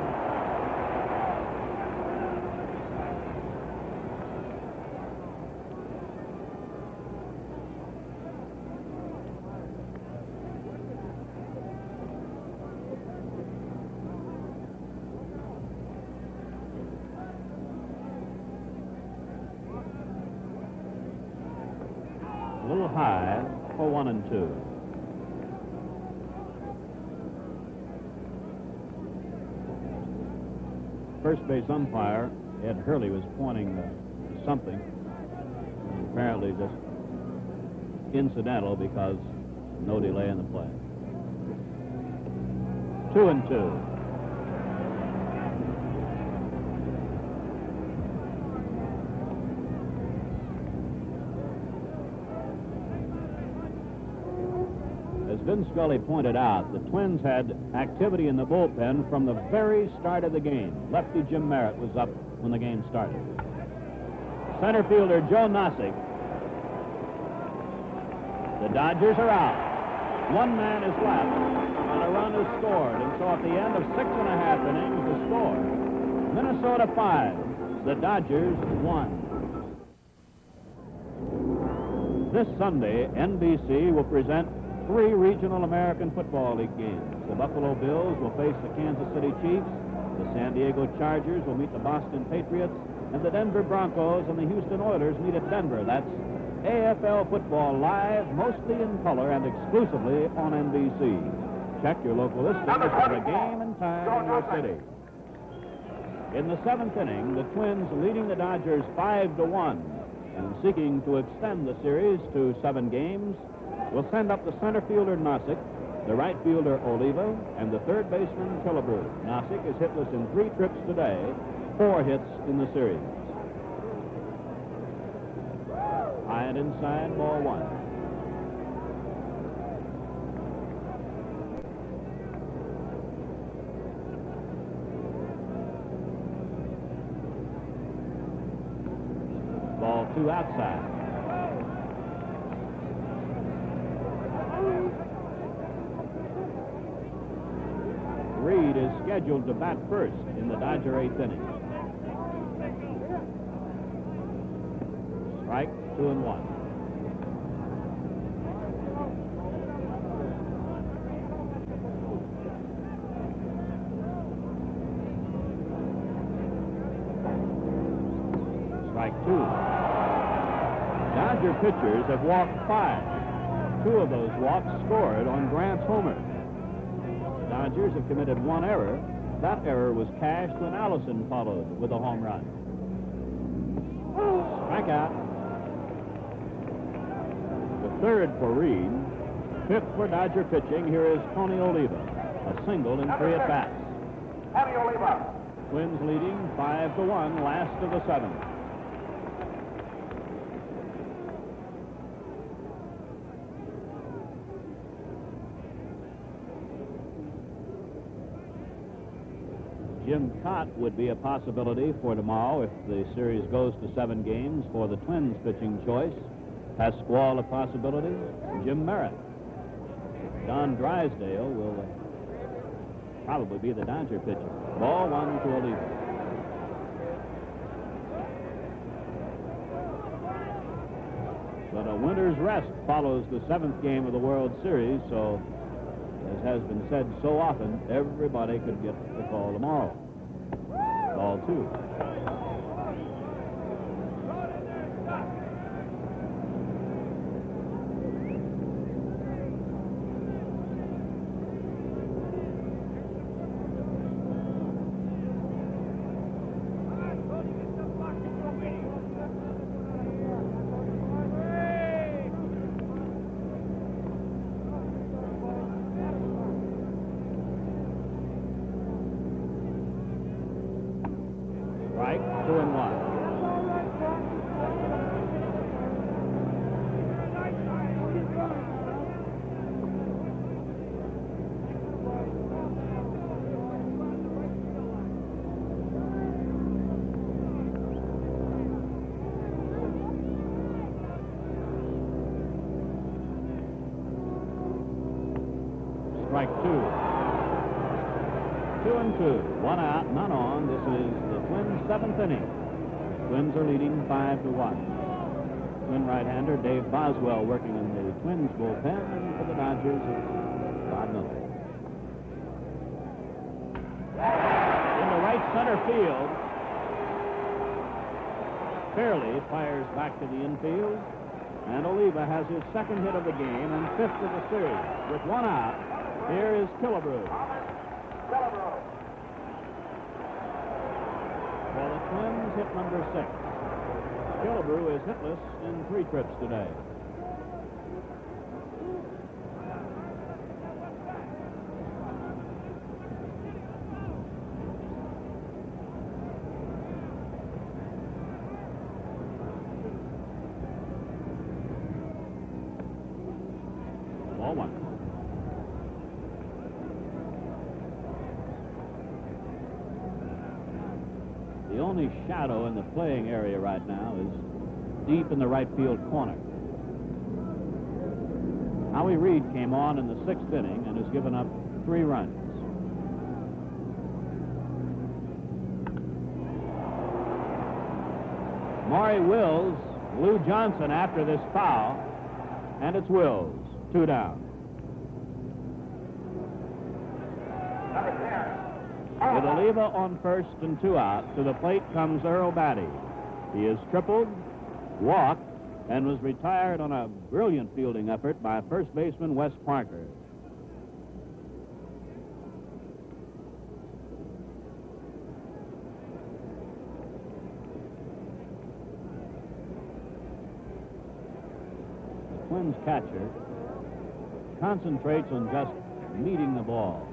A little high for 1-2. First base umpire Ed Hurley was pointing to something, apparently just incidental because no delay in the play. 2-2. As Vin Scully pointed out, the Twins had activity in the bullpen from the very start of the game. Lefty Jim Merritt was up when the game started. Center fielder Joe Nozick. The Dodgers are out. One man is left, and a run is scored. And so at the end of 6.5 innings, the score, Minnesota 5, the Dodgers 1. This Sunday, NBC will present 3 regional American Football League games. The Buffalo Bills will face the Kansas City Chiefs, the San Diego Chargers will meet the Boston Patriots, and the Denver Broncos and the Houston Oilers meet at Denver. That's AFL football live, mostly in color and exclusively on NBC. Check your local listings for the game and time in your city. In the seventh inning, the Twins leading the Dodgers 5-1 and seeking to extend the series to 7 games will send up the center fielder Nozick, the right fielder Oliva, and the third baseman Killebrew. Nozick is hitless in 3 trips today, 4 hits in the series. High and inside, ball 1. Ball 2 outside. Reed is scheduled to bat first in the Dodger 8th inning. Strike 2-1. Strike two. Dodger pitchers have walked 5. 2 of those walks scored on Grant's homer. The Dodgers have committed 1 error. That error was cashed when Allison followed with a home run. Strikeout. The 3rd for Reed. 5th for Dodger pitching. Here is Tony Oliva. A single in 3 at-bats. Tony Oliva. Twins leading 5-1, last of the 7th. Jim Cott would be a possibility for tomorrow if the series goes to 7 games for the Twins pitching choice. Pasquale a possibility. Jim Merritt. Don Drysdale will probably be the Dodger pitcher. Ball 1 to Oliva. But a winter's rest follows the 7th game of the World Series, so as has been said so often, everybody could get the call tomorrow. Ball 2. Strike, 2-1. Strike 2. 2-2. 1 out, none on. This is the Twins' 7th inning. Twins are leading 5-1. Twin right-hander Dave Boswell working in the Twins bullpen, and for the Dodgers it's Rod Miller. Into right center field. Fairley fires back to the infield, and Oliva has his 2nd hit of the game and 5th of the series. With 1 out, here is Killebrew. Well, the Twins hit number 6. Killebrew is hitless in 3 trips today. Ball 1. The only shadow in the playing area right now is deep in the right field corner. Howie Reed came on in the 6th inning and has given up 3 runs. Maury Wills, Lou Johnson after this foul, and it's Wills, 2 down. With Oliva on first and 2 out, to the plate comes Earl Batty. He is tripled, walked, and was retired on a brilliant fielding effort by first baseman Wes Parker. The Twins catcher concentrates on just meeting the ball.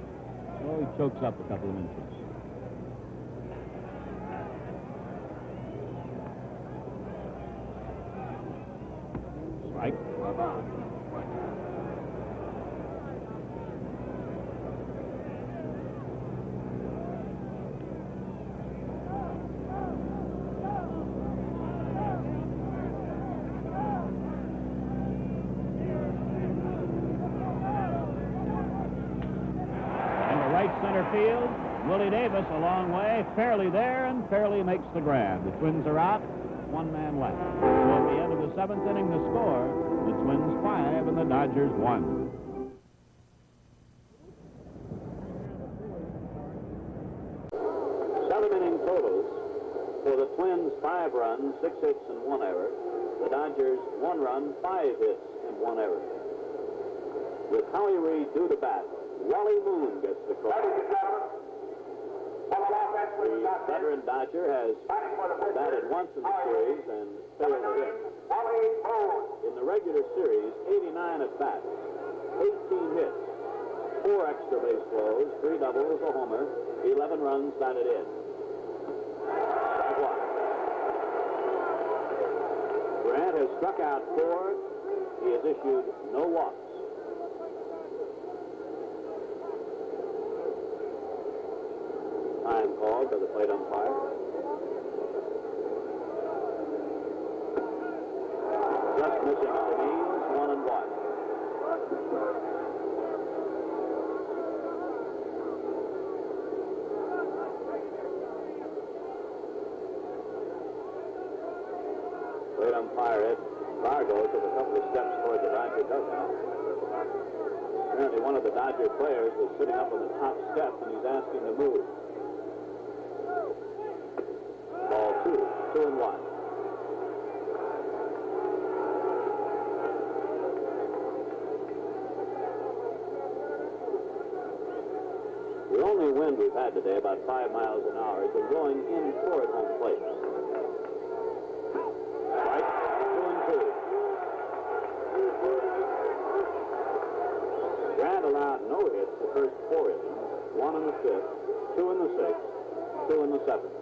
So he chokes up a couple of inches. Strike. Center field, Willie Davis a long way, Fairley there, and Fairley makes the grab. The Twins are out, 1 man left. So at the end of the 7th inning, the score, the Twins 5 and the Dodgers 1. Seven inning totals for the Twins 5 runs, 6 hits, and 1 error. The Dodgers 1 run, 5 hits, and 1 error. With Howie Reed due to bat, Wally Moon gets the call. The veteran Dodger has batted once in the series and failed to hit. In the regular series, 89 at bats, 18 hits, 4 extra base throws, 3 doubles, a homer, 11 runs batted in. Grant has struck out 4. He has issued no walks. Time called by the plate umpire. Just missing on the knees, 1 and 1. Plate umpire Ed Fargo took a couple of steps toward the Dodger dugout. Apparently one of the Dodger players was sitting up on the top step and he's asking to move. Ball 2 and 1. The only wind we've had today, about 5 miles an hour, has been blowing in toward home plate. Strike, 2 and 2. Grant allowed no hits the first 4 innings, 1 in the 5th, 2 in the 6th, 2 in the 7th.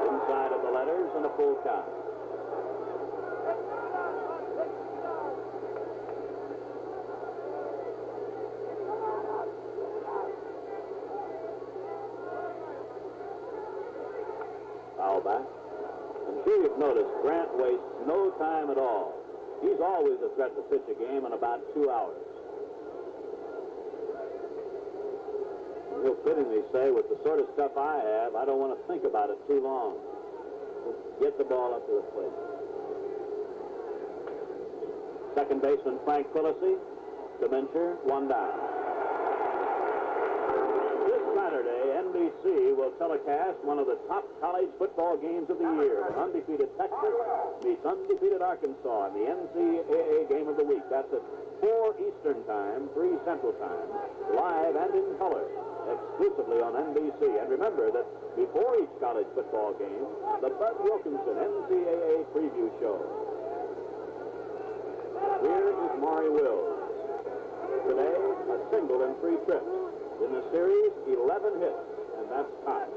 Inside of the letters and a full count. Foul back. I'm sure you've noticed Grant wastes no time at all. He's always a threat to pitch a game in about 2 hours. He'll fittingly say, with the sort of stuff I have, I don't want to think about it too long. Just get the ball up to the plate. Second baseman Frank Quillisi, to Mincher, 1 down. This Saturday, NBC will telecast one of the top college football games of the year. When undefeated Texas meets undefeated Arkansas in the NCAA game of the week. That's at 4 Eastern Time, 3 Central Time, live and in color, exclusively on NBC. And remember that before each college football game, the Bud Wilkinson NCAA preview show. Here is Maury Wills. Today, a single in 3 trips. In the series, 11 hits, and that's tops.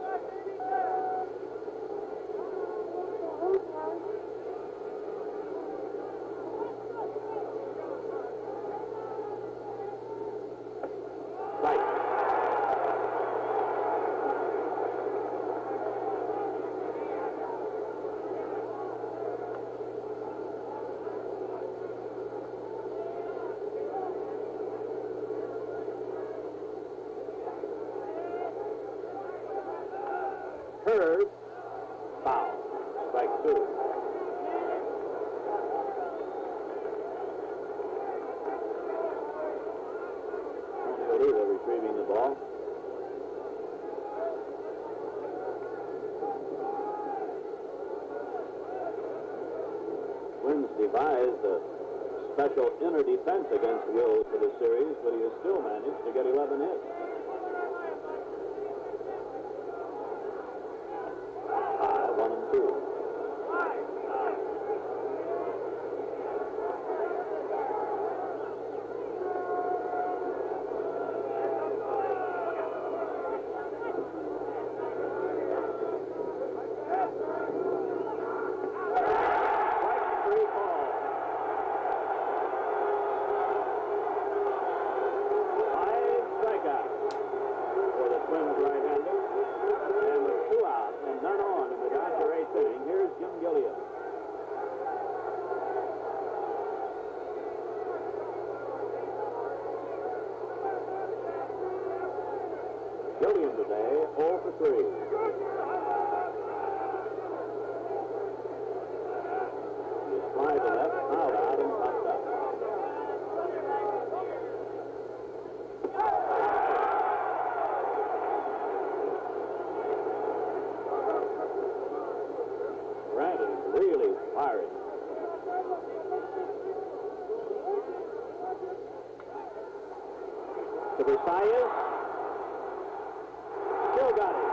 Curve, foul, strike 2. Tony Oliva retrieving the ball. Twins devised a special inner defense against Wills for the series, but he has still managed to get 11 hits. 1 and 2. really firing. To Versailles. Still got it.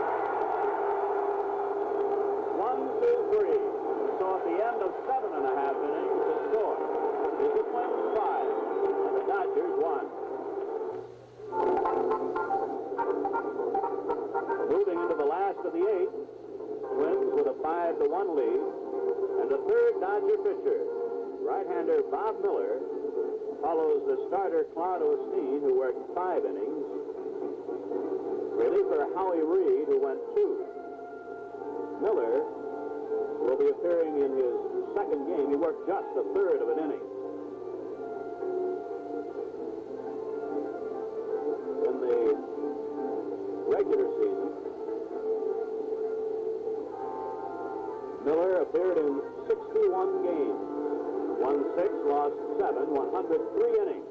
1, 2, 3. So at the end of 7.5 innings, the score is the Twins 5 and the Dodgers 1. Moving into the last of the 8th, Twins with a 5-1 lead, and the third Dodger pitcher, right-hander Bob Miller, follows the starter Claude Osteen, who worked 5 innings. Reliever Howie Reed, who went 2. Miller will be appearing in his second game. He worked just a third of an inning. In the regular season, Miller appeared in 61 games, won 6, lost 7, 103 innings.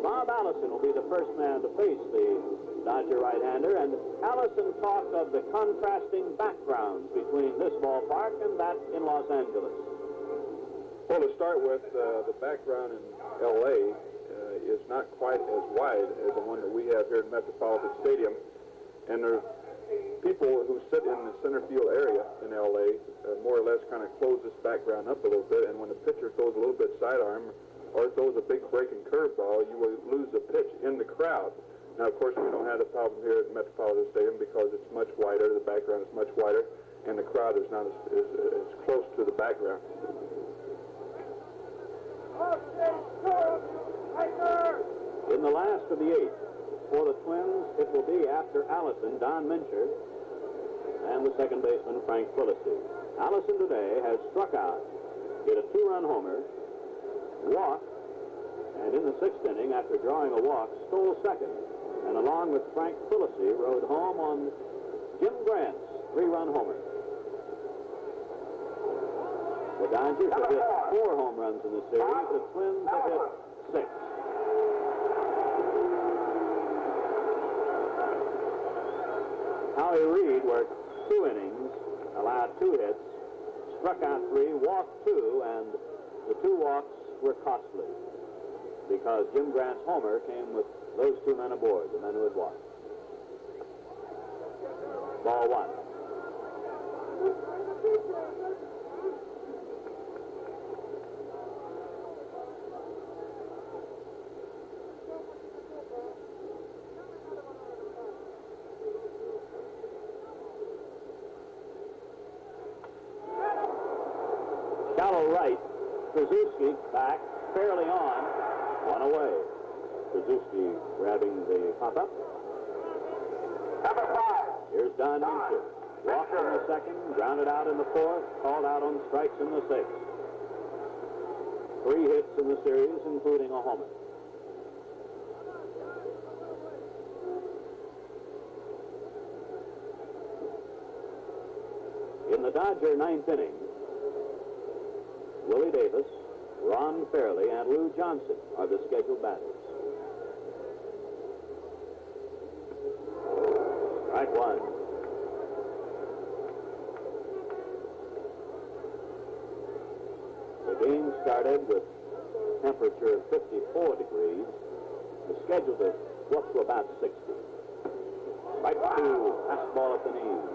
Bob Allison will be the first man to face the Dodger right-hander, and Allison talked of the contrasting backgrounds between this ballpark and that in Los Angeles. Well, to start with, the background in L.A. Is not quite as wide as the one that we have here at Metropolitan Stadium, and there are people who sit in the center field area in L.A. More or less kind of close this background up a little bit, and when the pitcher throws a little bit sidearm or throws a big breaking curveball, you will lose the pitch in the crowd. Now, of course, we don't have the problem here at Metropolitan Stadium because it's much wider, the background is much wider, and the crowd is not as close to the background. In the last of the 8th, for the Twins, it will be after Allison, Don Mincher, and the second baseman, Frank Quillisi. Allison today has struck out, hit a 2-run homer, walked, and in the 6th inning, after drawing a walk, stole second, and along with Frank Quillisi, rode home on Jim Grant's 3-run homer. The Dodgers have hit 4 home runs in the series. The Twins have hit 6. Howie Reed worked 2 innings, allowed 2 hits, struck out 3, walked 2, and the 2 walks were costly because Jim Grant's homer came with those 2 men aboard, the men who had walked. Ball 1. Shallow right, Krzyzewski back, fairly on, 1 away. Krzyzewski grabbing the pop-up. Number 5. Here's Don Mincher. Walked in the 2nd, grounded out in the 4th, called out on strikes in the 6th. 3 hits in the series, including a homer. In the Dodger 9th inning, Willie Davis, Ron Fairley, and Lou Johnson are the scheduled batters. Strike 1. The game started with temperature of 54 degrees. It's scheduled to go up to about 60. Right to fastball at the knees.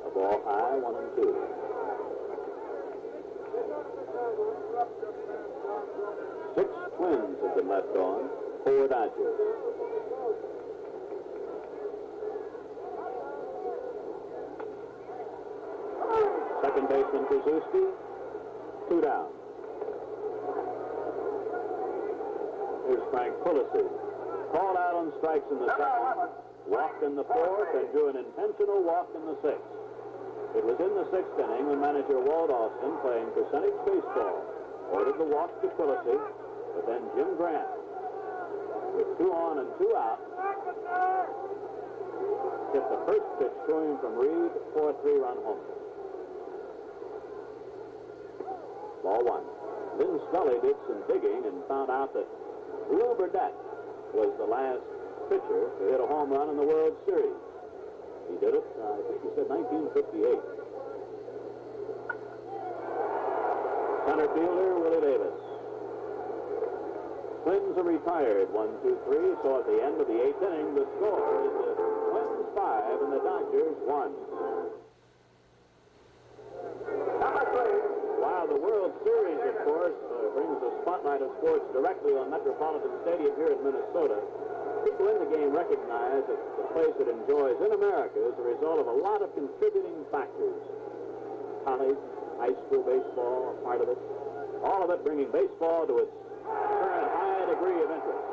A ball high, 1 and 2. Six Twins have been left on, 4 Dodgers. Second baseman Krzyzewski, 2 down. Here's Frank Quillisi. Called out on strikes in the 2nd, walked in the 4th, and drew an intentional walk in the 6th. It was in the 6th inning when manager Walt Osteen, playing percentage baseball, ordered the walk to Quillisi, but then Jim Grant, with 2 on and 2 out, hit the first pitch to him from Reed for a 3-run homer. Ball one. Lynn Scully did some digging and found out that Lou Burdett was the last pitcher to hit a home run in the World Series. He did it, I think he said 1958. Center fielder, Willie Davis. Twins are retired, 1-2-3, so at the end of the 8th inning, the score is the Twins 5 and the Dodgers 1. While the World Series, of course, brings the spotlight of sports directly on Metropolitan Stadium here in Minnesota, people in the game recognize that the place it enjoys in America is a result of a lot of contributing factors. College, high school baseball, a part of it. All of it bringing baseball to its current high degree of interest.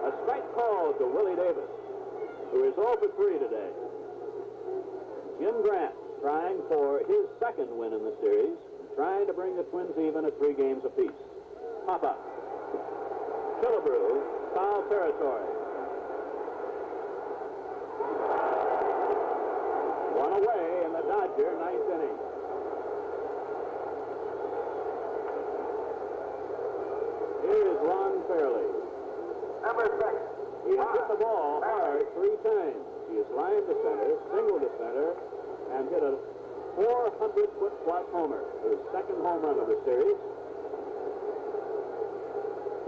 A strike call to Willie Davis, who is 0 for 3 today. Jim Grant trying for his second win in the series, trying to bring the Twins even at 3 games apiece. Pop-up. Killebrew, foul territory. One away in the Dodger 9th inning. Here is Ron Fairley. Number 6. He has hit the ball hard 3 times. He has lined to center, singled to center, and hit a 400-foot-plus homer, his second home run of the series.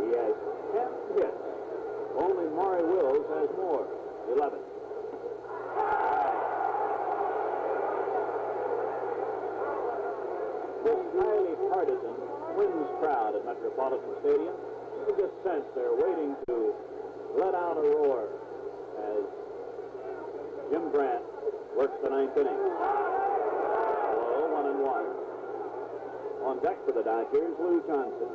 He has 10 hits. Only Maury Wills has more, 11. This highly partisan Twins crowd at Metropolitan Stadium, you can just sense they're waiting to let out a roar as Jim Grant works the 9th inning. 1-1. On deck for the Dodgers, Lou Johnson.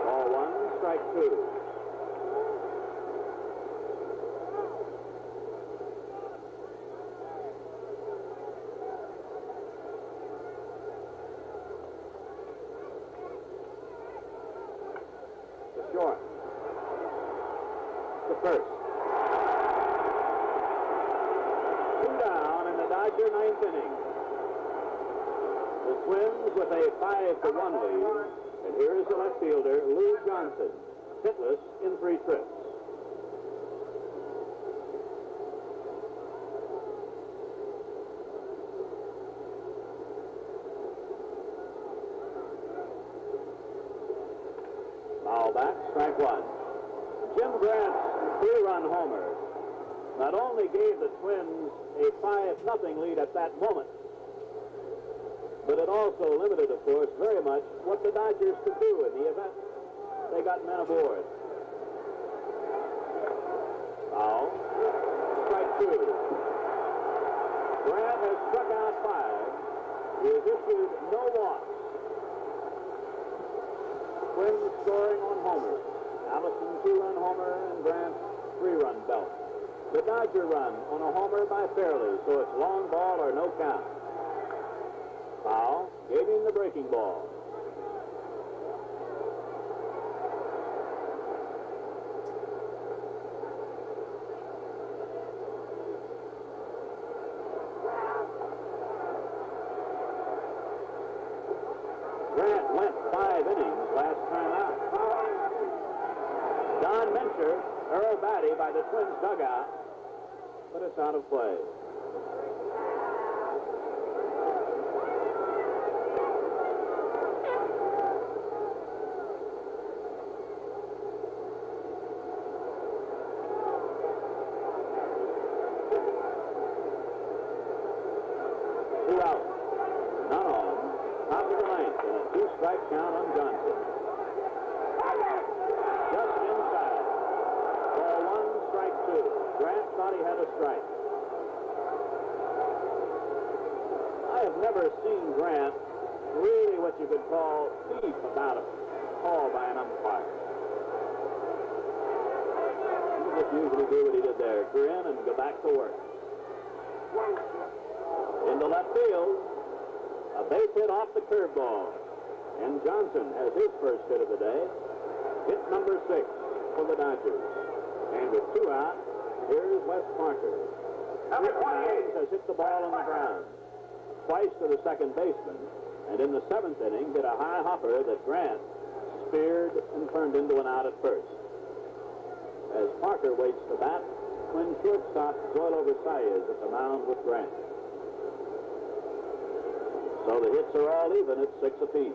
Ball 1, strike 2. Short. The first. 2 down in the Dodger 9th inning. The Twins with a 5-1 lead. And here is the left fielder, Lou Johnson, hitless in 3 trips. Foul back, strike 1. Jim Grant's 3-run homer not only gave the Twins a 5-0 lead at that moment, but it also limited, of course, very much what the Dodgers could do in the event they got men aboard. Foul, strike 2. Grant has struck out 5. He has issued no walks. Twins scoring on homers. Allison 2-run homer and Grant 3-run belt. The Dodger run on a homer by Fairley, so it's long ball or no count. Foul, gave him the breaking ball. Grant went 5 innings last time out. Don Mincher, Earl Batty by the Twins dugout, but it's out of play. Count on Johnson. Just inside. Ball 1, strike 2. Grant thought he had a strike. I have never seen Grant really what you could call thief about a call by an umpire. He just usually do what he did there. Grin and go back to work. Into left field. A base hit off the curveball. And Johnson has his first hit of the day. Hit number 6 for the Dodgers. And with 2 out, here's Wes Parker. Number 28 has hit the ball on the ground. Twice to the second baseman. And in the 7th inning, hit a high hopper that Grant speared and turned into an out at first. As Parker waits to bat, Twin shortstop Zoilo Versailles is at the mound with Grant. So the hits are all even at 6 apiece.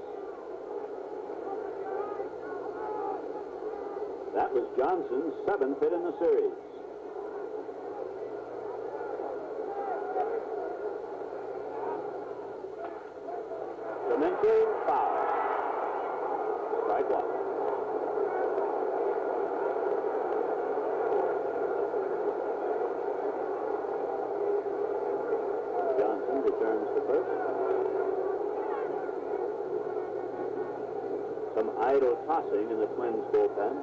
That was Johnson's 7th hit in the series. Dimension foul. Strike 1. Johnson returns to first. Some idle tossing in the Twins bullpen.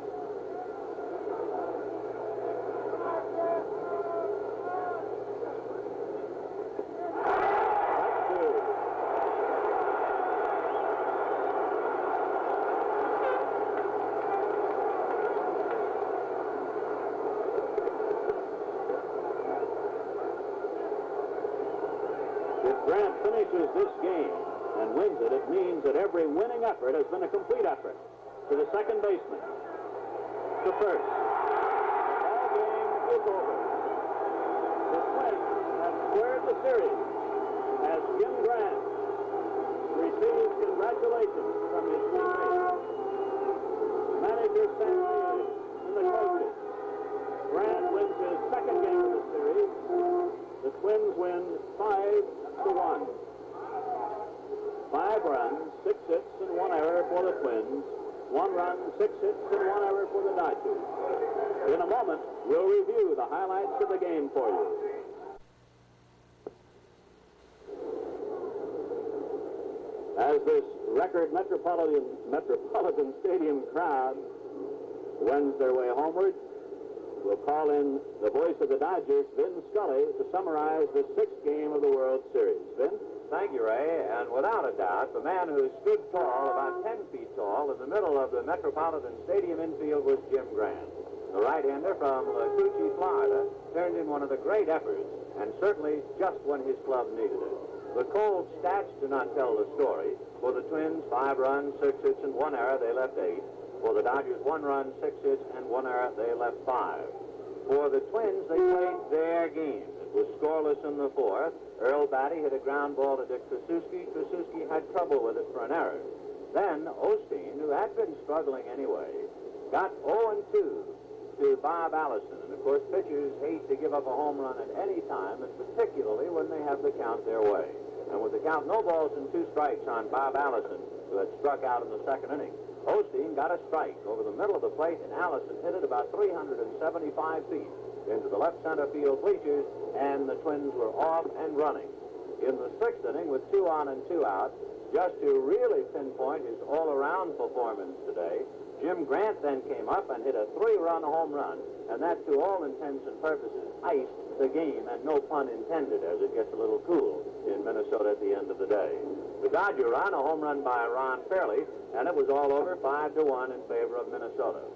Finishes this game and wins it, it means that every winning effort has been a complete effort. To the second baseman. To first. The ball game is over. The Twins have squared the series as Jim Grant receives congratulations from his teammates. Manager Sam Neely and the coaches. Grant wins his second game of the series. The Twins win 5-1. 5 runs, 6 hits, and 1 error for the Twins. 1 run, 6 hits, and 1 error for the Dodgers. In a moment, we'll review the highlights of the game for you. As this record Metropolitan Stadium crowd wends their way homeward, we'll call in the voice of the Dodgers, Vin Scully, to summarize the 6th game of the World Series. Vin? Thank you, Ray. And without a doubt, the man who stood tall, about 10 feet tall, in the middle of the Metropolitan Stadium infield was Jim Grant. The right-hander from Coochie, Florida, turned in one of the great efforts, and certainly just when his club needed it. The cold stats do not tell the story. For the Twins, 5 runs, 6 hits, and 1 error, they left 8. For the Dodgers, 1 run, 6 hits, and 1 error, they left 5. For the Twins, they played their game. It was scoreless in the 4th. Earl Batty hit a ground ball to Dick Tracewski. Tracewski had trouble with it for an error. Then Osteen, who had been struggling anyway, got 0-2 to Bob Allison. And, of course, pitchers hate to give up a home run at any time, and particularly when they have the count their way. And with the count no balls and 2 strikes on Bob Allison, who had struck out in the 2nd inning, Osteen got a strike over the middle of the plate, and Allison hit it about 375 feet into the left center field bleachers, and the Twins were off and running. In the 6th inning, with 2 on and 2 out, just to really pinpoint his all-around performance today, Jim Grant then came up and hit a 3-run home run, and that, to all intents and purposes, iced the game, and no pun intended, as it gets a little cool in Minnesota at the end of the day. The Dodger run, a home run by Ron Fairley, and it was all over 5-1 in favor of Minnesota.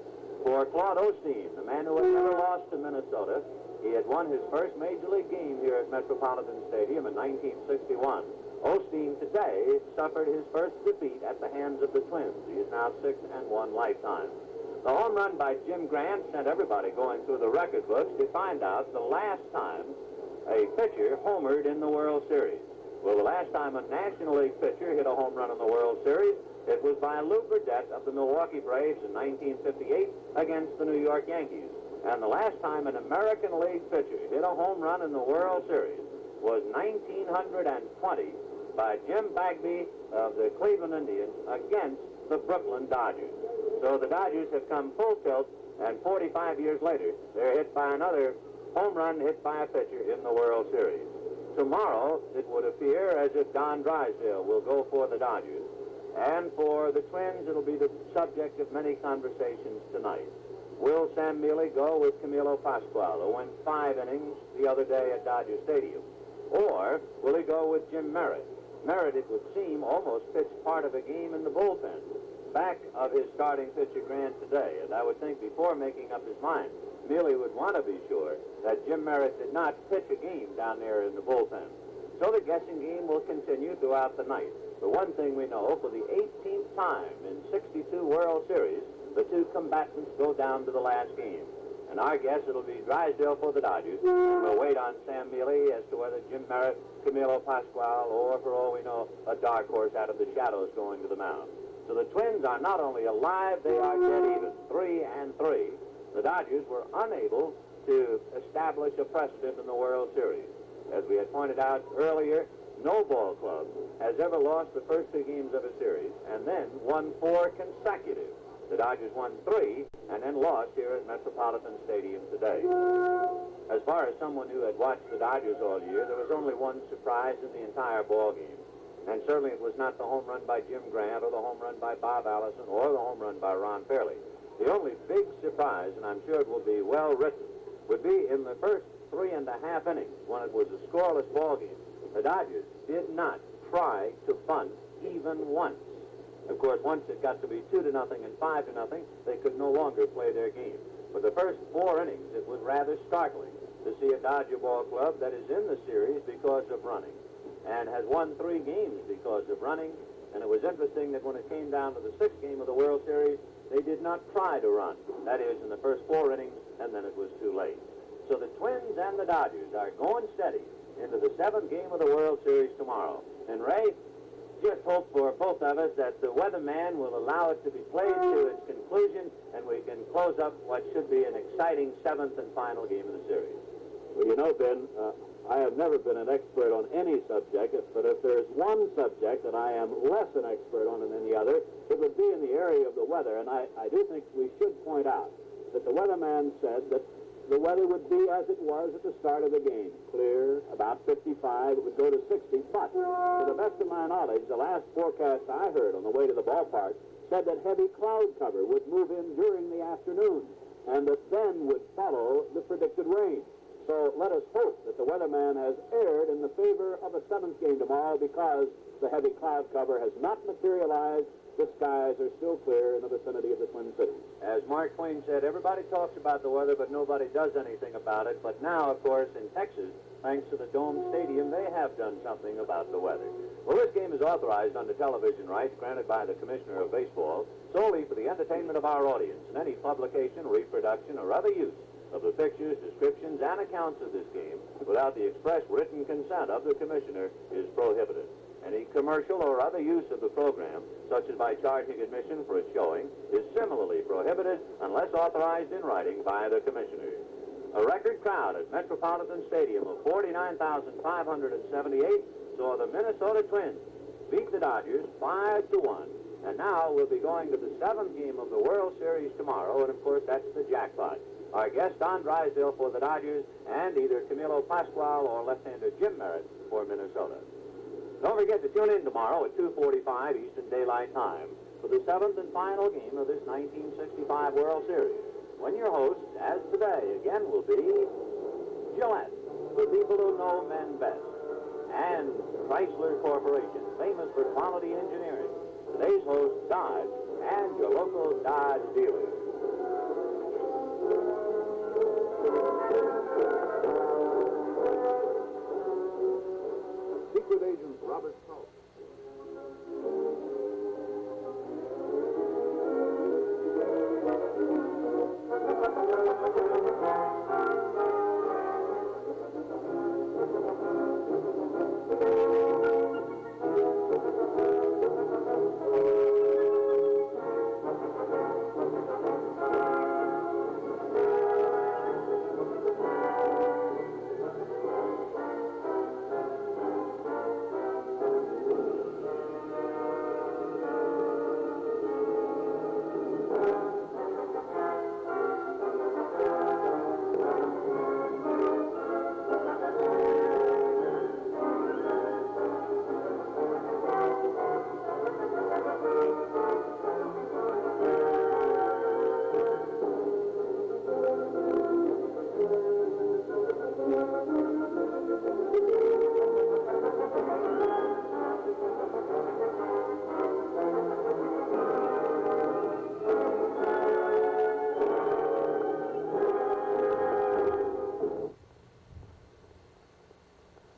For Claude Osteen, the man who had never lost to Minnesota, he had won his first Major League game here at Metropolitan Stadium in 1961. Osteen today suffered his first defeat at the hands of the Twins. He is now 6-1 lifetime. The home run by Jim Grant sent everybody going through the record books to find out the last time a pitcher homered in the World Series. Well, the last time a National League pitcher hit a home run in the World Series, it was by Lou Burdett of the Milwaukee Braves in 1958 against the New York Yankees. And the last time an American League pitcher hit a home run in the World Series was 1920 by Jim Bagby of the Cleveland Indians against the Brooklyn Dodgers. So the Dodgers have come full tilt, and 45 years later, they're hit by another home run hit by a pitcher in the World Series. Tomorrow, it would appear as if Don Drysdale will go for the Dodgers. And for the Twins, it'll be the subject of many conversations tonight. Will Sam Mealy go with Camilo Pascual, who went 5 innings the other day at Dodger Stadium? Or will he go with Jim Merritt? Merritt, it would seem, almost pitched part of a game in the bullpen. back of his starting pitcher, Grant, today. And I would think before making up his mind, Mealy would want to be sure that Jim Merritt did not pitch a game down there in the bullpen. So the guessing game will continue throughout the night. The one thing we know, for the 18th time in 62 World Series, the two combatants go down to the last game. And our guess, it'll be Drysdale for the Dodgers. And we'll wait on Sam Mealy as to whether Jim Merritt, Camilo Pascual, or for all we know, a dark horse out of the shadows going to the mound. So the Twins are not only alive, they are dead even, 3-3. The Dodgers were unable to establish a precedent in the World Series. As we had pointed out earlier, no ball club has ever lost the first two games of a series and then won 4 consecutive. The Dodgers won 3 and then lost here at Metropolitan Stadium today. As far as someone who had watched the Dodgers all year, there was only one surprise in the entire ball game. And certainly it was not the home run by Jim Grant or the home run by Bob Allison or the home run by Ron Fairley. The only big surprise, and I'm sure it will be well written, would be in the first 3.5 innings when it was a scoreless ball game. The Dodgers did not try to bunt even once. Of course, once it got to be 2-0 and 5-0, they could no longer play their game. For the first 4 innings, it was rather startling to see a Dodger ball club that is in the series because of running and has won 3 games because of running. And it was interesting that when it came down to the 6th game of the World Series, they did not try to run. That is, in the first 4 innings, and then it was too late. So the Twins and the Dodgers are going steady into the 7th game of the World Series tomorrow. And Ray, just hope for both of us that the weatherman will allow it to be played to its conclusion and we can close up what should be an exciting 7th and final game of the series. Well, you know, Ben, I have never been an expert on any subject, but if there's one subject that I am less an expert on than any other, it would be in the area of the weather. And I do think we should point out that the weatherman said that the weather would be as it was at the start of the game. Clear, about 55, it would go to 60. But, to the best of my knowledge, the last forecast I heard on the way to the ballpark said that heavy cloud cover would move in during the afternoon, and that then would follow the predicted rain. So let us hope that the weatherman has erred in the favor of a 7th game tomorrow because the heavy cloud cover has not materialized. The skies are still clear in the vicinity of the Twin Cities. As Mark Twain said, everybody talks about the weather, but nobody does anything about it. But now, of course, in Texas, thanks to the Dome Stadium, they have done something about the weather. Well, this game is authorized under television rights granted by the Commissioner of Baseball solely for the entertainment of our audience, and any publication, reproduction, or other use of the pictures, descriptions, and accounts of this game without the express written consent of the Commissioner is prohibited. Any commercial or other use of the program, such as by charging admission for its showing, is similarly prohibited unless authorized in writing by the Commissioner. A record crowd at Metropolitan Stadium of 49,578 saw the Minnesota Twins beat the Dodgers 5-1. And now we'll be going to the 7th game of the World Series tomorrow, and of course that's the jackpot. Our guest, Don Drysdale for the Dodgers, and either Camilo Pascual or left-hander Jim Merritt for Minnesota. Don't forget to tune in tomorrow at 2:45 Eastern Daylight Time for the 7th and final game of this 1965 World Series, when your hosts, as today, again will be Gillette, the people who know men best, and Chrysler Corporation, famous for quality engineering. Today's host, Dodge, and your local Dodge dealer. Secret Agent Robert Salt.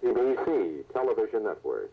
NBC Television Network.